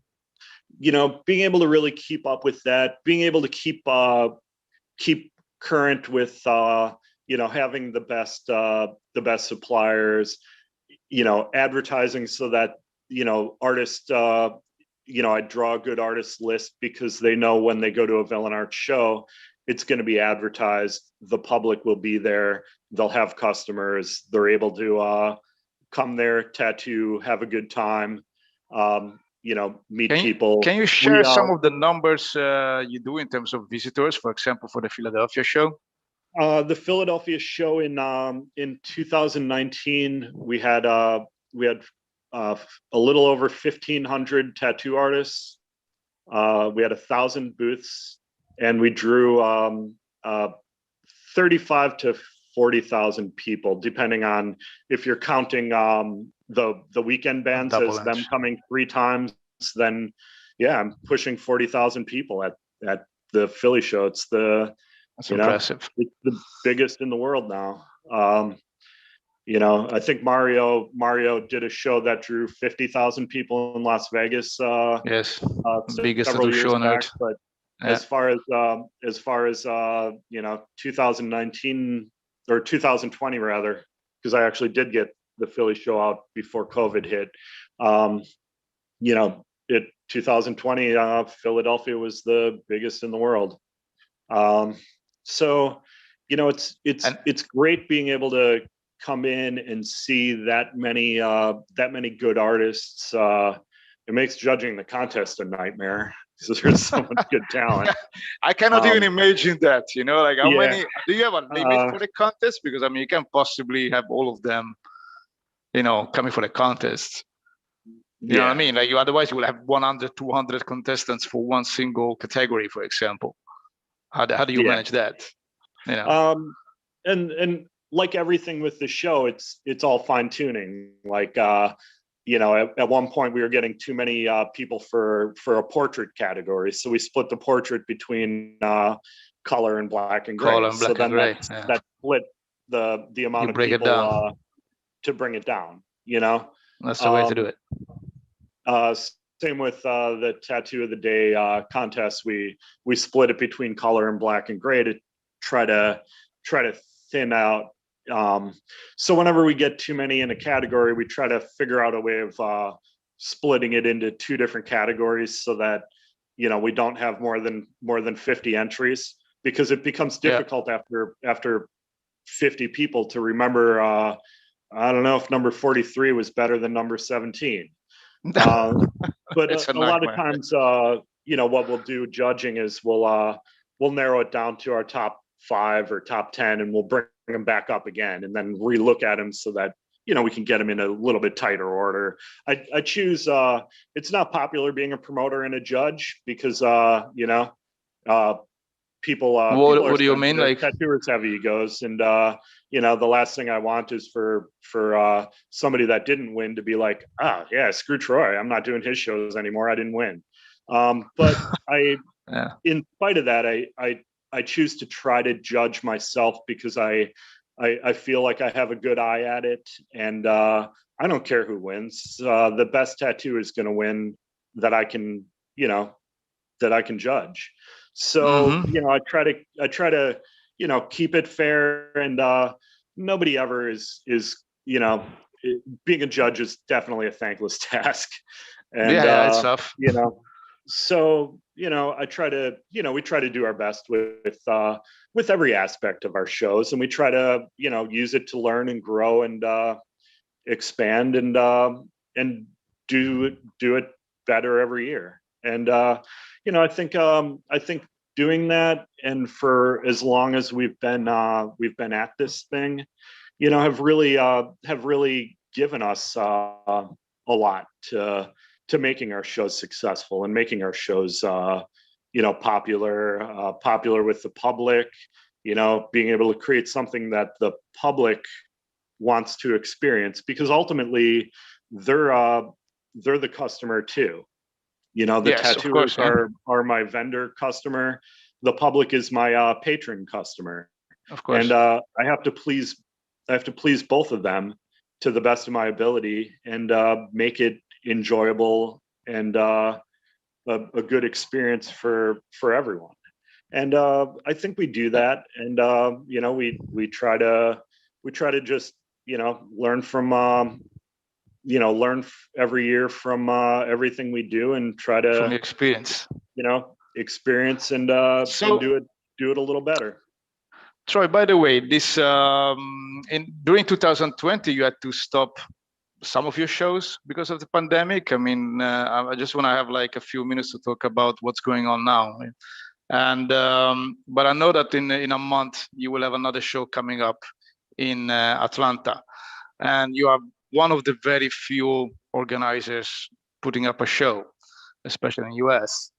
being able to really keep up with that, being able to keep current with having the best suppliers, advertising so that artists I draw a good artist list because they know when they go to a Villain Art show, it's going to be advertised, the public will be there, they'll have customers, they're able to come there, tattoo, have a good time, meet people. Can you share some of the numbers you do in terms of visitors, for example, for the Philadelphia show? The Philadelphia show in 2019, we had a little over 1,500 tattoo artists. We had 1,000 booths, and we drew 35 to 40,000 people, depending on if you're counting the weekend bands as them coming 3 times. Then, yeah, I'm pushing 40,000 people at the Philly show. It's That's impressive. It's the biggest in the world now. I think Mario did a show that drew 50,000 people in Las Vegas. Yes, biggest several years show on back. earth. But yeah. as far as 2019 or 2020 rather, because I actually did get the Philly show out before COVID hit. 2020 Philadelphia was the biggest in the world. So it's great being able to come in and see that many good artists. It makes judging the contest a nightmare because there's so much good talent. I cannot even imagine that. Like how many? Do you have a limit for the contest? Because I mean, you can't possibly have all of them, coming for the contest. You know what I mean? Like otherwise you will have 100, 200 contestants for one single category, for example. How do you manage that? And like everything with the show, it's all fine tuning. Like at one point we were getting too many people for a portrait category, so we split the portrait between color and black and gray. Color and black and gray. That split the amount of people to bring it down. That's the way to do it. Same with the Tattoo of the Day contest. We split it between color and black and gray to try to thin out. So whenever we get too many in a category, we try to figure out a way of splitting it into 2 different categories so that we don't have more than 50 entries, because it becomes difficult after 50 people to remember. I don't know if number 43 was better than number 17. But a lot of times, what we'll do judging is we'll narrow it down to our top 5 or top 10, and we'll bring them back up again and then relook at them so that we can get them in a little bit tighter order. I choose. It's not popular being a promoter and a judge because people. What do you mean? Like tattooers have egos, and the last thing I want is for somebody that didn't win to be like, screw Troy, I'm not doing his shows anymore, I didn't win. But in spite of that, I choose to try to judge myself because I feel like I have a good eye at it, and I don't care who wins. The best tattoo is going to win that I can judge. So I try to keep it fair, and nobody ever is being a judge is definitely a thankless task. And it's tough. So, I try to, we try to do our best with every aspect of our shows, and we try to, use it to learn and grow and expand and do it better every year. And I think doing that, and for as long as we've been at this thing, have really given us a lot to making our shows successful and making our shows popular with the public, being able to create something that the public wants to experience, because ultimately they're the customer too. The Yes, of tattooers course, yeah. are my vendor customer. The public is my patron customer, Of course. and I have to please both of them to the best of my ability, and make it enjoyable and a good experience for everyone. And I think we do that, and we try to just learn from every year from everything we do, and try From to your experience. experience and So, do it a little better. Troy, by the way, this during 2020, you had to stop some of your shows because of the pandemic. I mean, I just want to have like a few minutes to talk about what's going on now. And but I know that in a month you will have another show coming up in Atlanta, and you are one of the very few organizers putting up a show, especially in the US.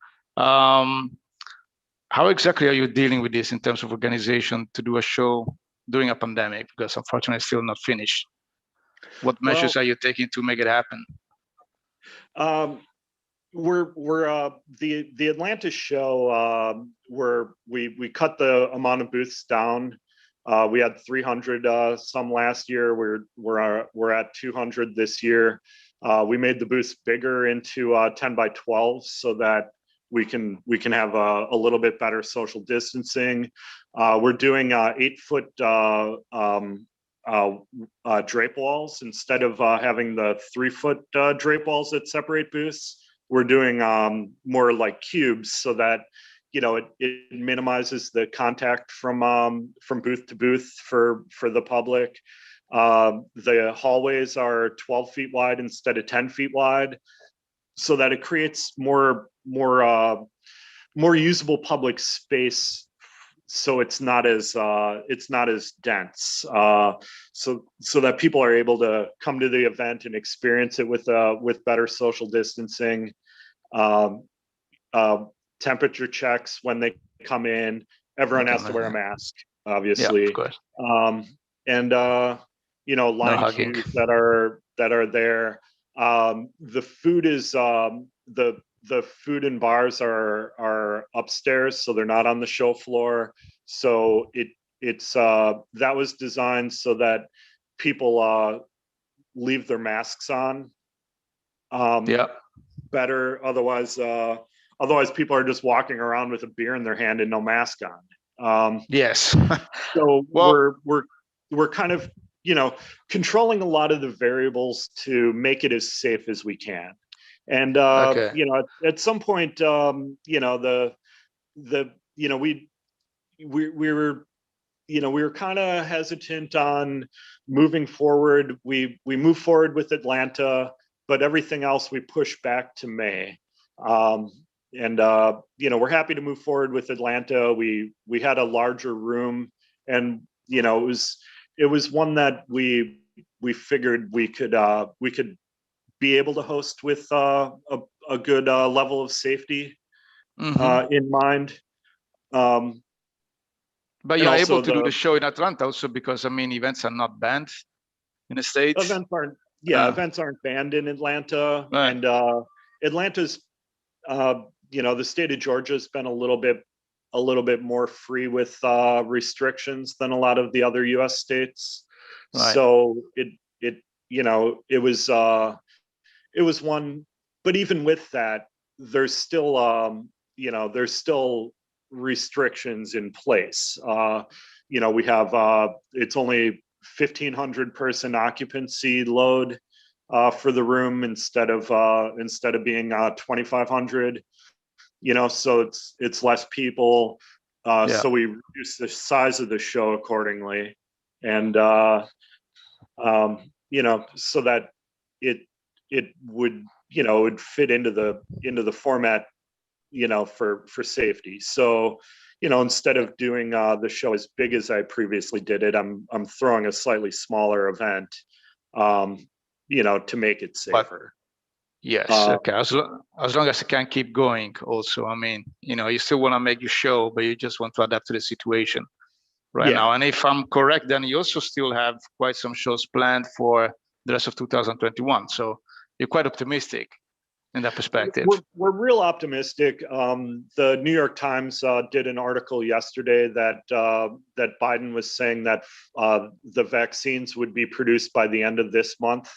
How exactly are you dealing with this in terms of organization to do a show during a pandemic? Because unfortunately, it's still not finished. What measures are you taking to make it happen? We're the Atlanta show. We cut the amount of booths down. We had 300 some last year. We're at 200 this year. We made the booths bigger into 10 by 12 so that we can have a little bit better social distancing. We're doing 8-foot drape walls instead of having the 3-foot drape walls that separate booths. We're doing more like cubes, so that it minimizes the contact from booth to booth for the public. The hallways are 12 feet wide instead of 10 feet wide, so that it creates more usable public space, so it's not as dense, so that people are able to come to the event and experience it with better social distancing, temperature checks when they come in. Everyone has to wear a mask, obviously. Yeah, of course. And line queues that are there. The food is the food and bars are upstairs, so they're not on the show floor. So it's that was designed so that people leave their masks on. Better. Otherwise people are just walking around with a beer in their hand and no mask on. Yes. So we're kind of controlling a lot of the variables to make it as safe as we can. And at some point, we were kind of hesitant on moving forward. We moved forward with Atlanta, but everything else we pushed back to May. We're happy to move forward with Atlanta. We had a larger room, and it was one that we figured we could be able to host with a good level of safety in mind. But you're able to do the show in Atlanta also because, I mean, events are not banned in the States. Events aren't banned in Atlanta. Right. And Atlanta's, the state of Georgia's been a little bit more free with restrictions than a lot of the other U.S. states. Right. So it was one, but even with that, there's still restrictions in place. We have it's only 1,500 person occupancy load for the room instead of being 2,500. so it's less people. Yeah. So we reduce the size of the show accordingly, and so that it would would fit into the format, for safety. So instead of doing the show as big as I previously did it, I'm throwing a slightly smaller event, to make it safer. Yes. Okay. As long as it can keep going. Also, I mean, you still want to make your show, but you just want to adapt to the situation right now. And if I'm correct, then you also still have quite some shows planned for the rest of 2021. So you're quite optimistic in that perspective. We're real optimistic. The New York Times did an article yesterday that Biden was saying that the vaccines would be produced by the end of this month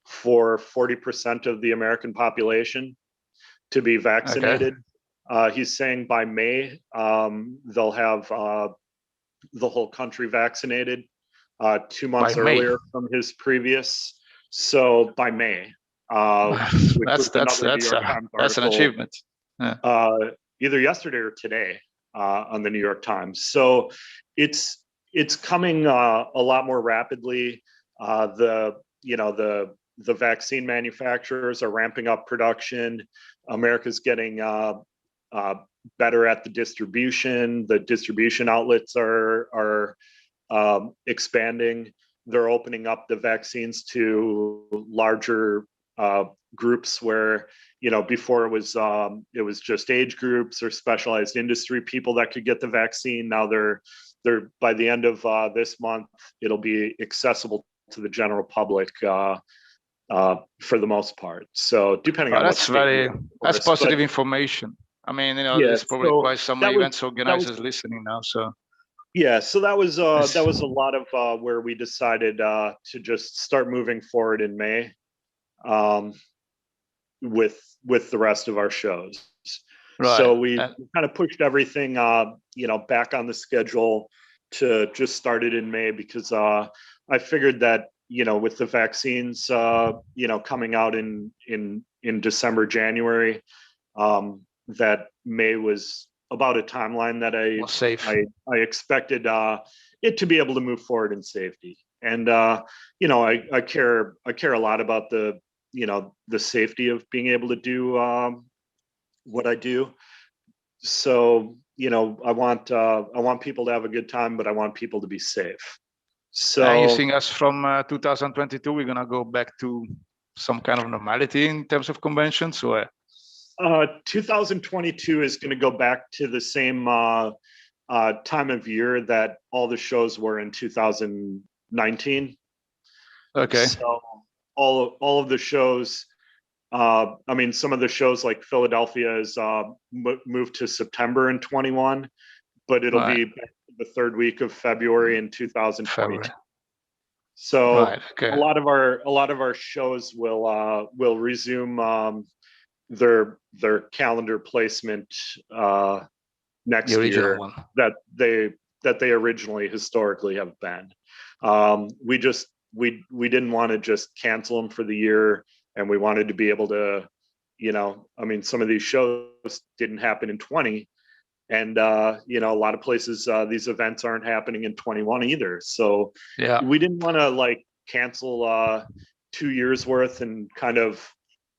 for 40% of the American population to be vaccinated. Okay. He's saying by May they'll have the whole country vaccinated. 2 months earlier from his previous. So by May. That's an achievement. Yeah. Either yesterday or today on the New York Times. So it's coming a lot more rapidly. The vaccine manufacturers are ramping up production. America's getting better at the distribution. The distribution outlets are expanding. They're opening up the vaccines to larger groups where before it was just age groups or specialized industry people that could get the vaccine. Now they're by the end of this month it'll be accessible to the general public for the most part. So depending on that's positive information. I mean, there's probably quite some events organizers listening now. So yeah, so that was a lot of where we decided to just start moving forward in May. With the rest of our shows. Right. So we kind of pushed everything back on the schedule to just start it in May because I figured that with the vaccines coming out in December, January, that May was about a timeline that I expected it to be able to move forward in safety. And I care a lot about the safety of being able to do what I do. So I want people to have a good time, but I want people to be safe. So you think us from 2022 we're gonna go back to some kind of normality in terms of conventions, or 2022 is going to go back to the same time of year that all the shows were in 2019. Okay. So all of the shows, some of the shows like Philadelphia is moved to September in 21, but it'll be the third week of February in 2022. So a lot of our shows will resume their calendar placement next year that they originally historically have been. We didn't want to just cancel them for the year, and we wanted to be able to, some of these shows didn't happen in 20, and a lot of places these events aren't happening in 21 either. So we didn't want to cancel 2 years worth and kind of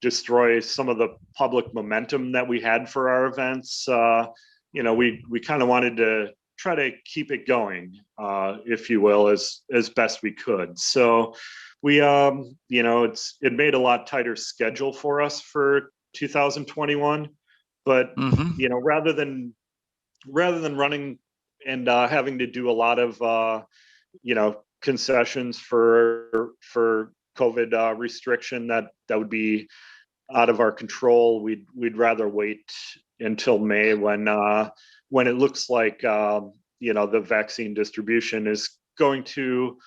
destroy some of the public momentum that we had for our events. We kind of wanted to try to keep it going, if you will, as best we could. So we, it made a lot tighter schedule for us for 2021. But rather than running and having to do a lot of concessions for COVID restriction that would be out of our control, we'd rather wait until May when it looks like the vaccine distribution is going to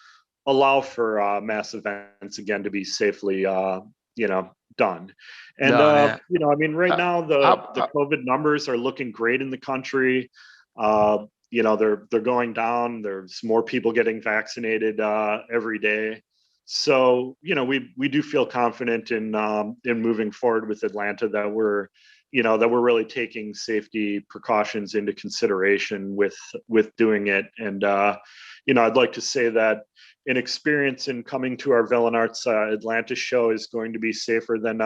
allow for mass events again to be safely done. And right now the COVID numbers are looking great in the country. They're going down. There's more people getting vaccinated every day. So we do feel confident in moving forward with Atlanta, that we're that we're really taking safety precautions into consideration with doing it. And I'd like to say that an experience in coming to our Villain Arts Atlanta show is going to be safer than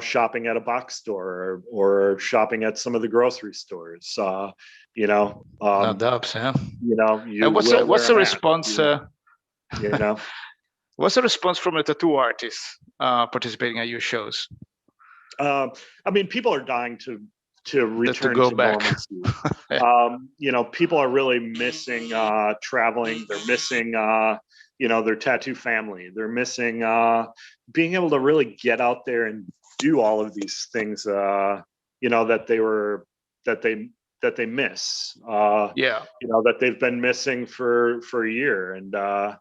shopping at a box store or shopping at some of the grocery stores. No doubts, yeah. You what's will the wear a mask, response? What's the response from the tattoo artists participating at your shows? People are dying to return go to back. normalcy. People are really missing traveling. They're missing their tattoo family. They're missing being able to really get out there and do all of these things that they miss. That they've been missing for a year. And I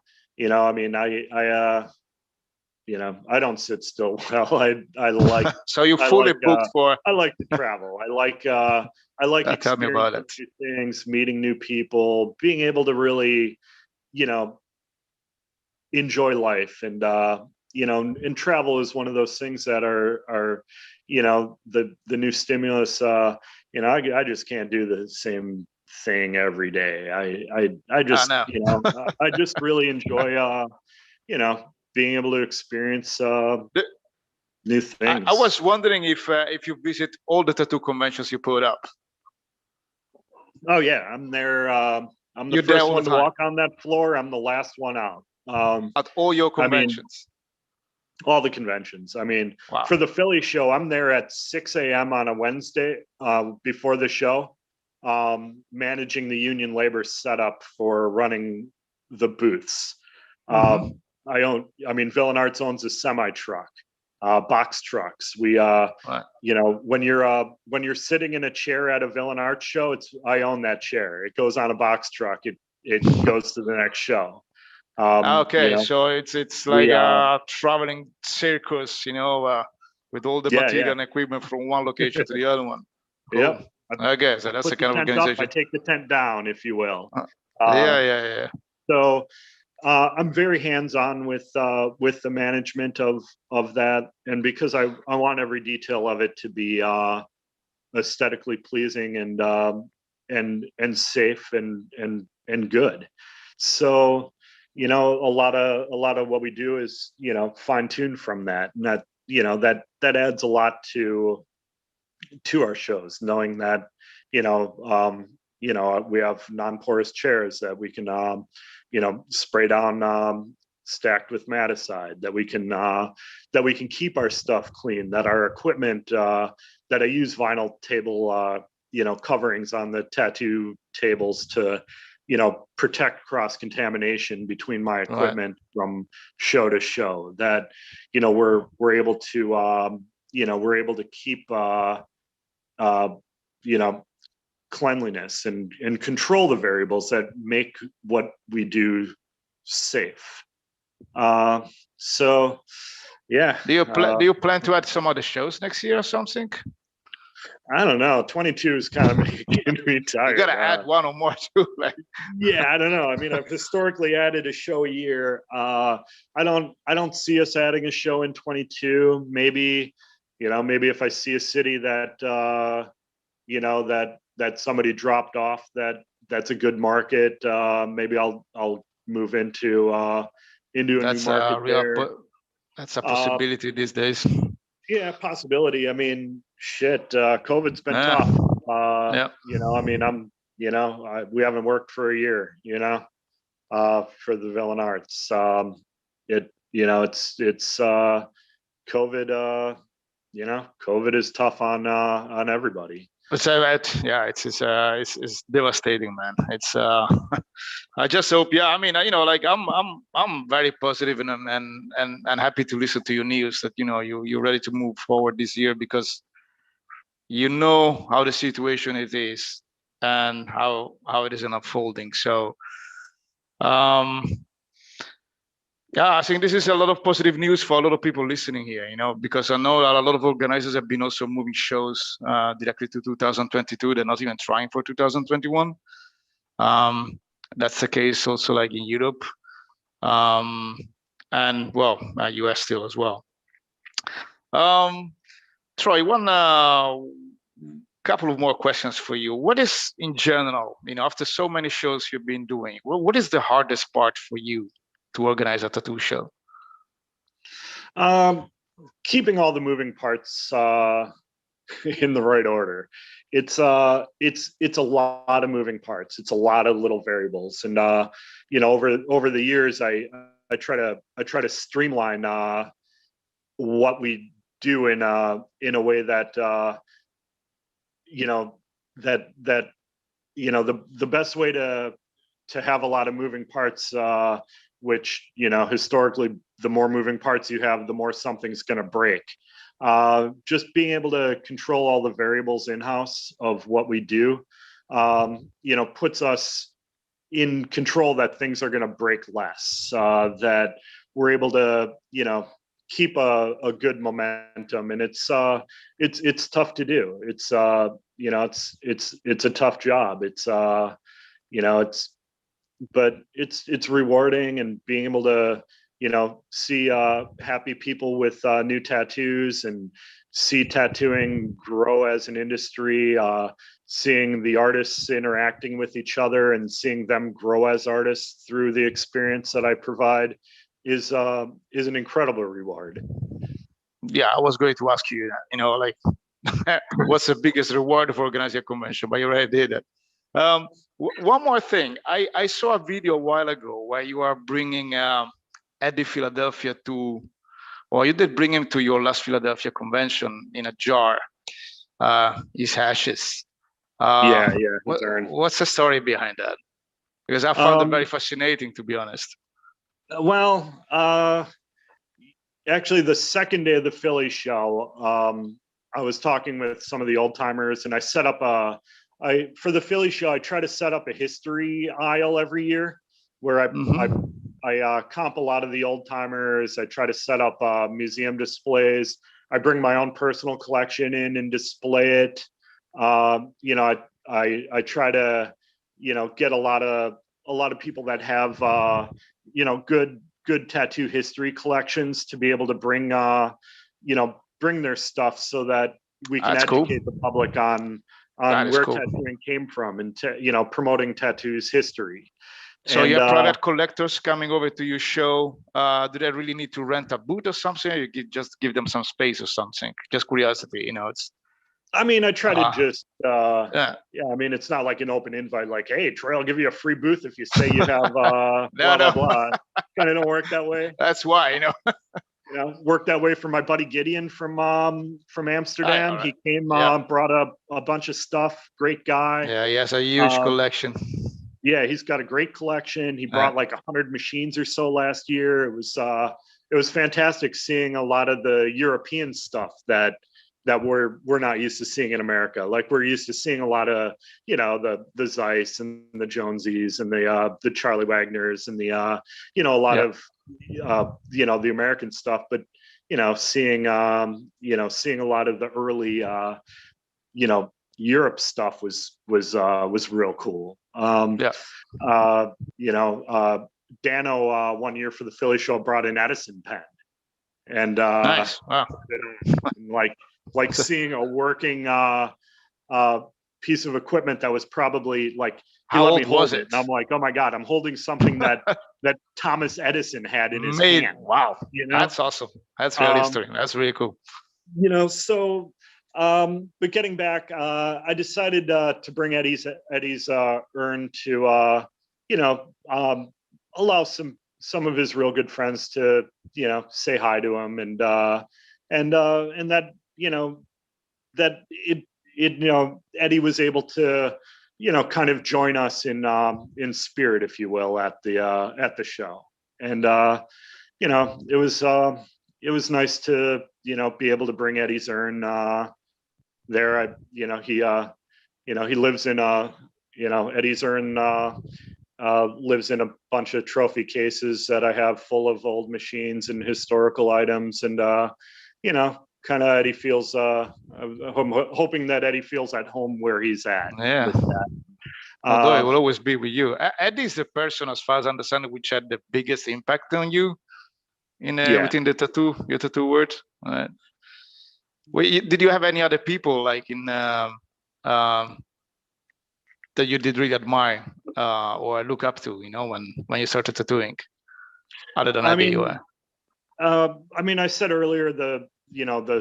don't sit still well. I like. So you fully booked for. I like to travel. I like tell me about it. New things, meeting new people, being able to really, enjoy life, and and travel is one of those things that are the new stimulus. I just can't do the same thing every day. I just I just really enjoy being able to experience new things. I was wondering if you visit all the tattoo conventions you put up. Oh yeah, I'm there. I'm the first one to walk on that floor. I'm the last one out. At all your conventions. All the conventions. Wow. For the Philly show, I'm there at 6 a.m. on a Wednesday before the show, managing the union labor setup for running the booths. Villain Arts owns a semi truck, box trucks. We, when you're sitting in a chair at a Villain Arts show, I own that chair. It goes on a box truck. It goes to the next show. So it's like a traveling circus, with all the material and equipment from one location to the other one. Cool. Yeah. I guess that's the kind of organization. I take the tent down, if you will. So I'm very hands-on with the management of that, and because I want every detail of it to be aesthetically pleasing and safe and good. So a lot of what we do is fine-tune from that, and that adds a lot to our shows, knowing that we have non-porous chairs that we can spray down stacked with maticide, that we can keep our stuff clean, that our equipment that I use vinyl table coverings on the tattoo tables to protect cross-contamination between my equipment from show to show, that we're able to keep cleanliness and control the variables that make what we do safe. So yeah. Do you plan to add some other shows next year or something? I don't know. 22 is kind of making me tired. You gotta add one or more too. Yeah, I don't know. I've historically added a show a year. I don't see us adding a show in 22. Maybe if I see a city that that somebody dropped off, that's a good market. Maybe I'll move into a new market there. That's a possibility these days. Yeah, possibility. COVID's been tough. We haven't worked for a year, for the Villain Arts. It's COVID, COVID is tough on everybody. It's devastating, man. It's I just hope, I'm very positive and happy to listen to your news that you're ready to move forward this year, because how the situation it is and how it is unfolding. So I think this is a lot of positive news for a lot of people listening here, because I know that a lot of organizers have been also moving shows directly to 2022. They're not even trying for 2021. That's the case also like in Europe, and US still as well. Troy, one couple of more questions for you. What is, in general, after so many shows you've been doing, what is the hardest part for you to organize a tattoo show? Keeping all the moving parts in the right order. It's a lot of moving parts. It's a lot of little variables, and over the years, I try to streamline what we do in a way that the best way to have a lot of moving parts, which historically, the more moving parts you have, the more something's going to break. Just being able to control all the variables in-house of what we do, puts us in control that things are going to break less, that we're able to, keep a good momentum. And it's tough to do. It's a tough job. But it's rewarding, and being able to, see happy people with new tattoos, and see tattooing grow as an industry, seeing the artists interacting with each other and seeing them grow as artists through the experience that I provide is an incredible reward. Yeah, I was going to ask you, like, what's the biggest reward for organizing a convention? But you already did that. One more thing. I saw a video a while ago where you are bringing Eddie Philadelphia you did bring him to your last Philadelphia convention in a jar, his ashes. What's the story behind that? Because I found it very fascinating, to be honest. Well, actually, the second day of the Philly show, I was talking with some of the old timers, and I set up for the Philly show, I try to set up a history aisle every year where I comp a lot of the old timers. I try to set up museum displays. I bring my own personal collection in and display it. I try to, get a lot of people that have, good tattoo history collections to be able to bring their stuff so that we can educate the public on where tattooing came from, and promoting tattoo's history. So you have private collectors coming over to your show. Do they really need to rent a booth or something? Or you just give them some space or something? Just curiosity, it's. I mean, I try to just, I mean, it's not like an open invite, like, hey, Troy, I'll give you a free booth if you say you have blah, blah, blah. Kind of don't work that way. That's why, Worked that way for my buddy Gideon from Amsterdam. Right. He came, brought a bunch of stuff. Great guy. Yeah, he has a huge collection. Yeah, he's got a great collection. He brought like 100 machines or so last year. It was fantastic seeing a lot of the European stuff that we're not used to seeing in America. Like, we're used to seeing a lot of, the Zeiss and the Jonesies and the Charlie Wagners and the a lot of the American stuff. But seeing seeing a lot of the early Europe stuff was real cool. Dano 1 year for the Philly show brought an Edison pen, and nice. Wow. like seeing a working piece of equipment that was probably like, how old was it? And I'm like, oh my God, I'm holding something that Thomas Edison had in his hand. Wow. That's awesome. That's real history. That's really cool. So but getting back, I decided to bring Eddie's urn to allow some of his real good friends to say hi to him, and that that Eddie was able to kind of join us in spirit, if you will, at the show. And it was nice to be able to bring Eddie's urn there. He lives in Eddie's urn lives in a bunch of trophy cases that I have full of old machines and historical items, and kind of Eddie feels I'm hoping that Eddie feels at home where he's at. Yeah. Although it will always be with you. Eddie is the person, as far as I understand, which had the biggest impact on you within your tattoo world. Right. Did you have any other people like in that you did really admire or look up to, when you started tattooing, other than I Eddie? mean, I said earlier the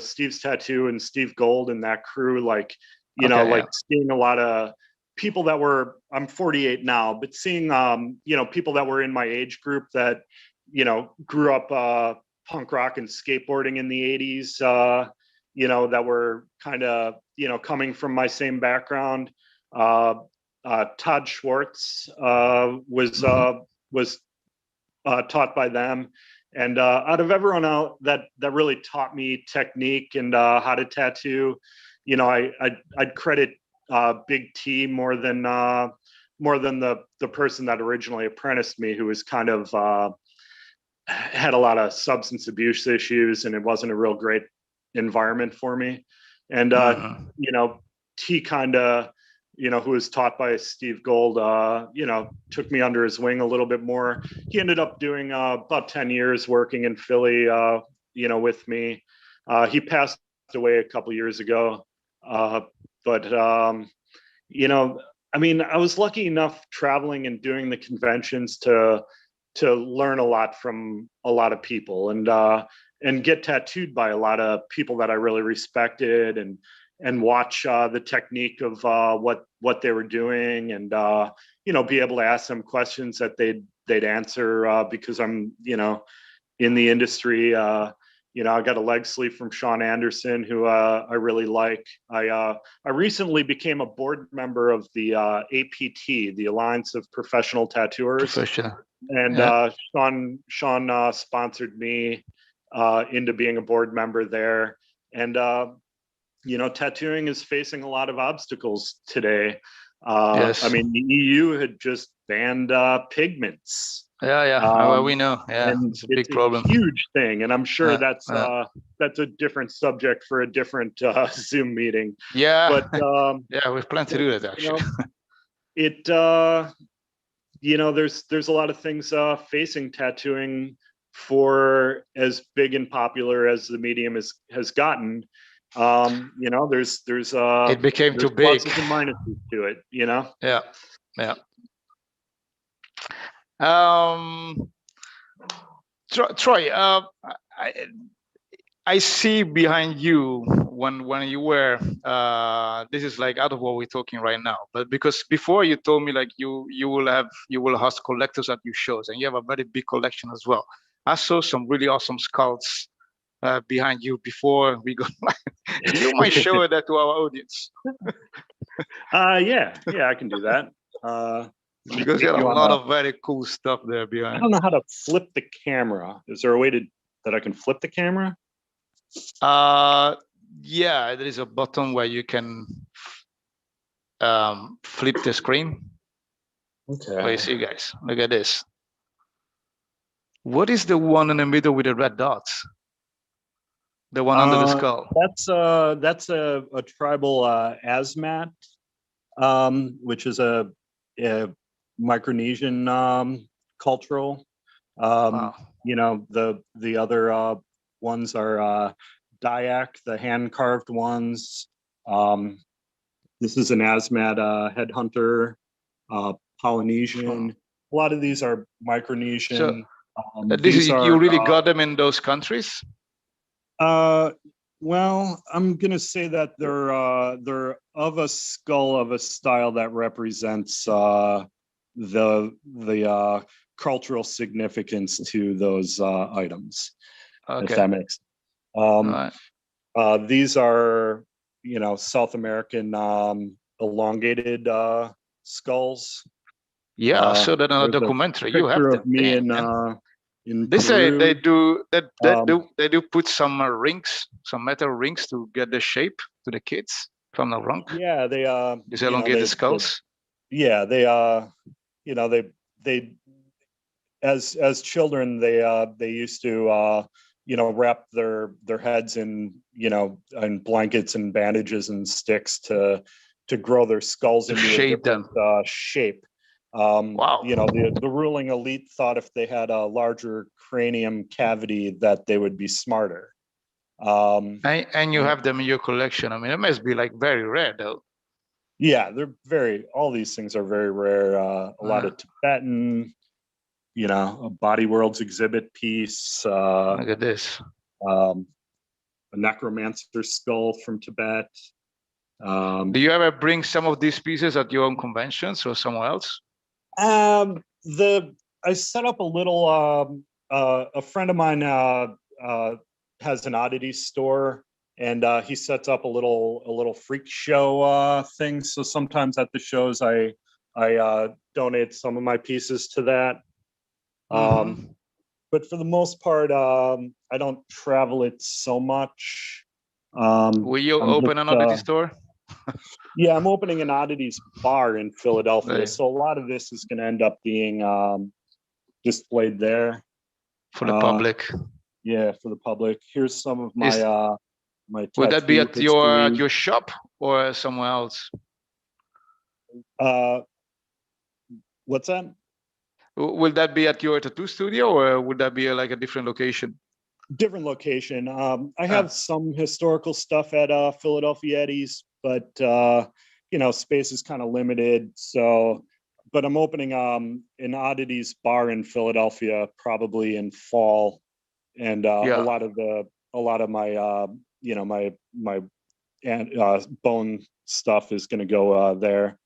Steve's Tattoo and Steve Gold and that crew, like, seeing a lot of people that were, I'm 48 now, but seeing, people that were in my age group that, grew up punk rock and skateboarding in the 80s, that were kind of, coming from my same background. Todd Schwartz was taught by them. And out of everyone else that really taught me technique and how to tattoo, I'd credit Big T more than the person that originally apprenticed me, who was kind of had a lot of substance abuse issues, and it wasn't a real great environment for me. And T kind of, who was taught by Steve Gold, took me under his wing a little bit more. He ended up doing about 10 years working in Philly, with me. He passed away a couple years ago. But I was lucky enough traveling and doing the conventions to learn a lot from a lot of people, and get tattooed by a lot of people that I really respected, and watch the technique of what they were doing, and be able to ask them questions that they'd answer, because I'm in the industry. I got a leg sleeve from Sean Anderson, who I really like. I recently became a board member of the APT, the Alliance of Professional Tattooers. And Sean sponsored me into being a board member there. And tattooing is facing a lot of obstacles today. Yes. The EU had just banned pigments. Well, we know. And it's a big problem. A huge thing, and I'm sure that's a different subject for a different Zoom meeting. But we plan to do that, actually. There's a lot of things facing tattooing, for as big and popular as the medium has gotten. There's it became too big. Pluses and minuses to it. Yeah. Troy, I see behind you when you were this is like out of what we're talking right now, but because before you told me like you will host collectors at your shows, and you have a very big collection as well. I saw some really awesome skulls behind you before we go live. You might show that to our audience. Yeah, I can do that. Because you have a lot of very cool stuff there behind. I don't know how to flip the camera. Is there a way that I can flip the camera? Yeah, there is a button where you can flip the screen. Okay. Wait, see, guys, look at this. What is the one in the middle with the red dots? The one under the skull. That's a tribal Asmat, which is a Micronesian cultural. Wow. The other ones are Dayak, the hand carved ones. This is an Asmat headhunter, Polynesian. A lot of these are Micronesian. So, you really got them in those countries? Well, I'm gonna say that they're of a skull of a style that represents the cultural significance to those items. Okay. If that makes sense. These are South American elongated skulls. Yeah, I saw that on a documentary. You have of me in they say Peru. they do put some rings, some metal rings to get the shape to the kids, if I'm not wrong. Yeah, they these elongated skulls. They as children they used to wrap their heads in in blankets and bandages and sticks to grow their skulls into a different shape. Wow. The ruling elite thought if they had a larger cranium cavity that they would be smarter. And you have them in your collection. I mean, it must be like very rare though. Yeah, all these things are very rare. A lot of Tibetan, a Body Worlds exhibit piece. Look at this. A Necromancer Skull from Tibet. Do you ever bring some of these pieces at your own conventions or somewhere else? I set up a little. A friend of mine has an oddities store, and he sets up a little freak show thing. So sometimes at the shows, I donate some of my pieces to that. But for the most part, I don't travel it so much. Will you open an oddity store? Yeah, I'm opening an Oddities Bar in Philadelphia. So a lot of this is going to end up being displayed there. For the public. Yeah, for the public. Here's some of my my. Would that be at your shop or somewhere else? What's that? Will that be at your tattoo studio, or would that be like a different location? Different location. I have some historical stuff at Philadelphia Eddies, but space is kind of limited. So, but I'm opening an Oddities Bar in Philadelphia probably in fall, and a lot of my my bone stuff is going to go there.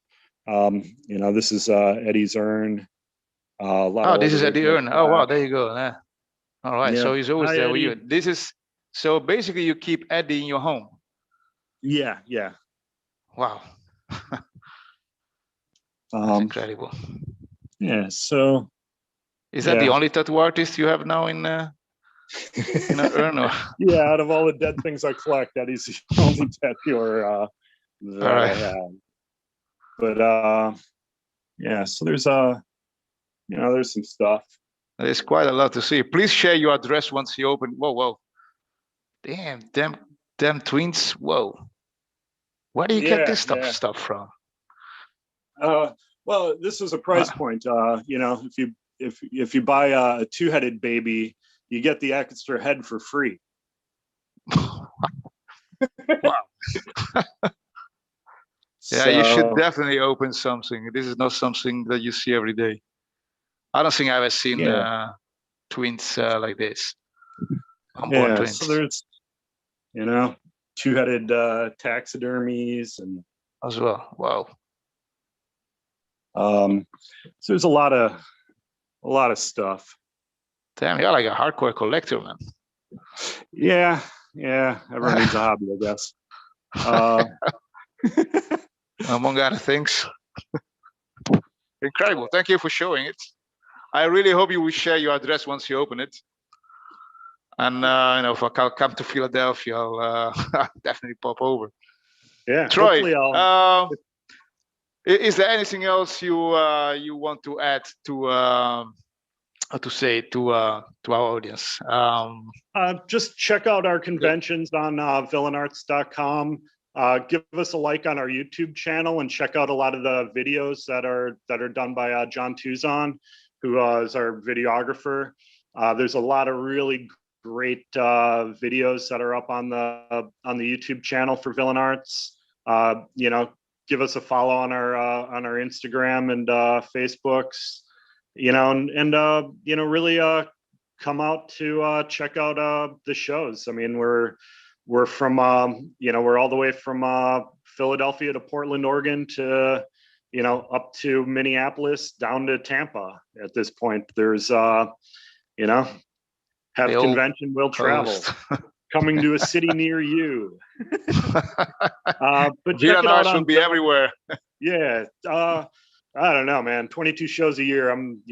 This is Eddie's urn. This is Eddie Urn. Oh wow, there you go. All right, so he's always there with you. This is so basically you keep Eddie in your home. Yeah. Wow. That's incredible. Yeah. So. Is that the only tattoo artist you have now in an urn? Or? Yeah, out of all the dead things I collect, Eddie's the only tattooer that I have. But yeah, so there's there's some stuff. There's quite a lot to see. Please share your address once you open. Whoa. Damn twins. Whoa. Where do you get this stuff from? Well, this is a price point. If you buy a two-headed baby, you get the extra head for free. Wow. Yeah, you should definitely open something. This is not something that you see every day. I don't think I've ever seen twins like this. Unborn twins. So there's, two-headed taxidermies and as well. Wow. So there's a lot of stuff. Damn, you're like a hardcore collector, man. Yeah. Everyone needs a hobby, I guess. Among other things. Incredible. Thank you for showing it. I really hope you will share your address once you open it. And if I come to Philadelphia, I'll definitely pop over. Yeah. Troy, is there anything else you want to add to our audience? Just check out our conventions on villainarts.com. Give us a like on our YouTube channel and check out a lot of the videos that are done by John Tuzon, who is our videographer. There's a lot of really great videos that are up on the YouTube channel for Villain Arts. Give us a follow on our Instagram and Facebooks. Really come out to check out the shows. I mean, we're from we're all the way from Philadelphia to Portland, Oregon to up to Minneapolis down to Tampa. At this point, there's have convention will travel coming to a city near you. But Villain Arts will be everywhere. Yeah. I don't know, man. 22 shows a year. I'm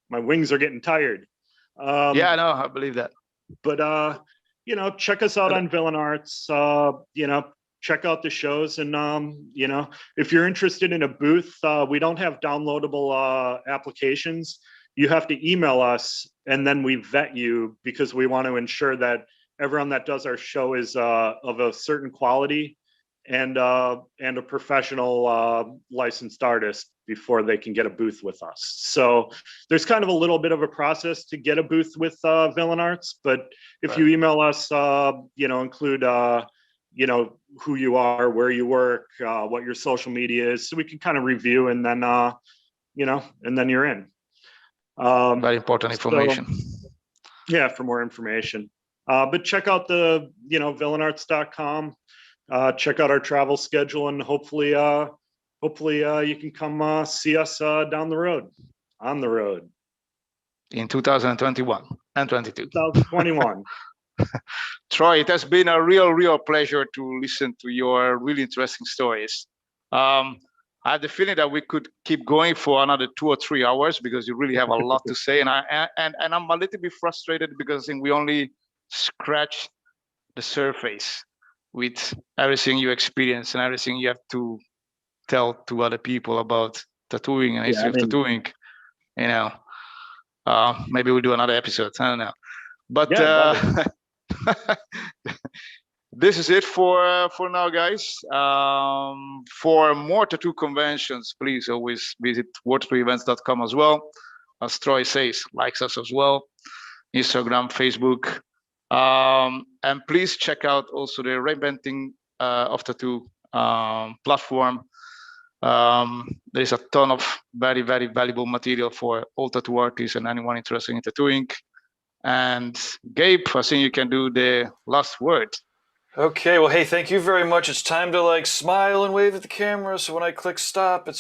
my wings are getting tired. Yeah, I know. I believe that. But check us out on Villain Arts. Check out the shows, and if you're interested in a booth, we don't have downloadable applications. You have to email us, and then we vet you because we want to ensure that everyone that does our show is of a certain quality and a professional licensed artist. before they can get a booth with us. So there's kind of a little bit of a process to get a booth with Villain Arts, but if you email us, include who you are, where you work, what your social media is, so we can kind of review, and then and then you're in. Very important information. So, for more information. But check out the villainarts.com. Check out our travel schedule, and hopefully you can come see us down the road, on the road. In 2021 and 22. 2021. Troy, it has been a real pleasure to listen to your really interesting stories. I have the feeling that we could keep going for another 2 or 3 hours, because you really have a lot to say, and I'm a little bit frustrated because I think we only scratch the surface with everything you experience and everything you have to tell to other people about tattooing and history of tattooing. Maybe we'll do another episode. I don't know, but this is it for now, guys. For more tattoo conventions, please always visit worldtattooevents.com as well. As Troy says, likes us as well, Instagram, Facebook, and please check out also the Reinventing of Tattoo platform. There is a ton of very valuable material for all tattoo artists and anyone interested in tattooing. And Gabe, I think you can do the last word. Okay, well, hey, thank you very much. It's time to smile and wave at the camera. So when I click stop, it's all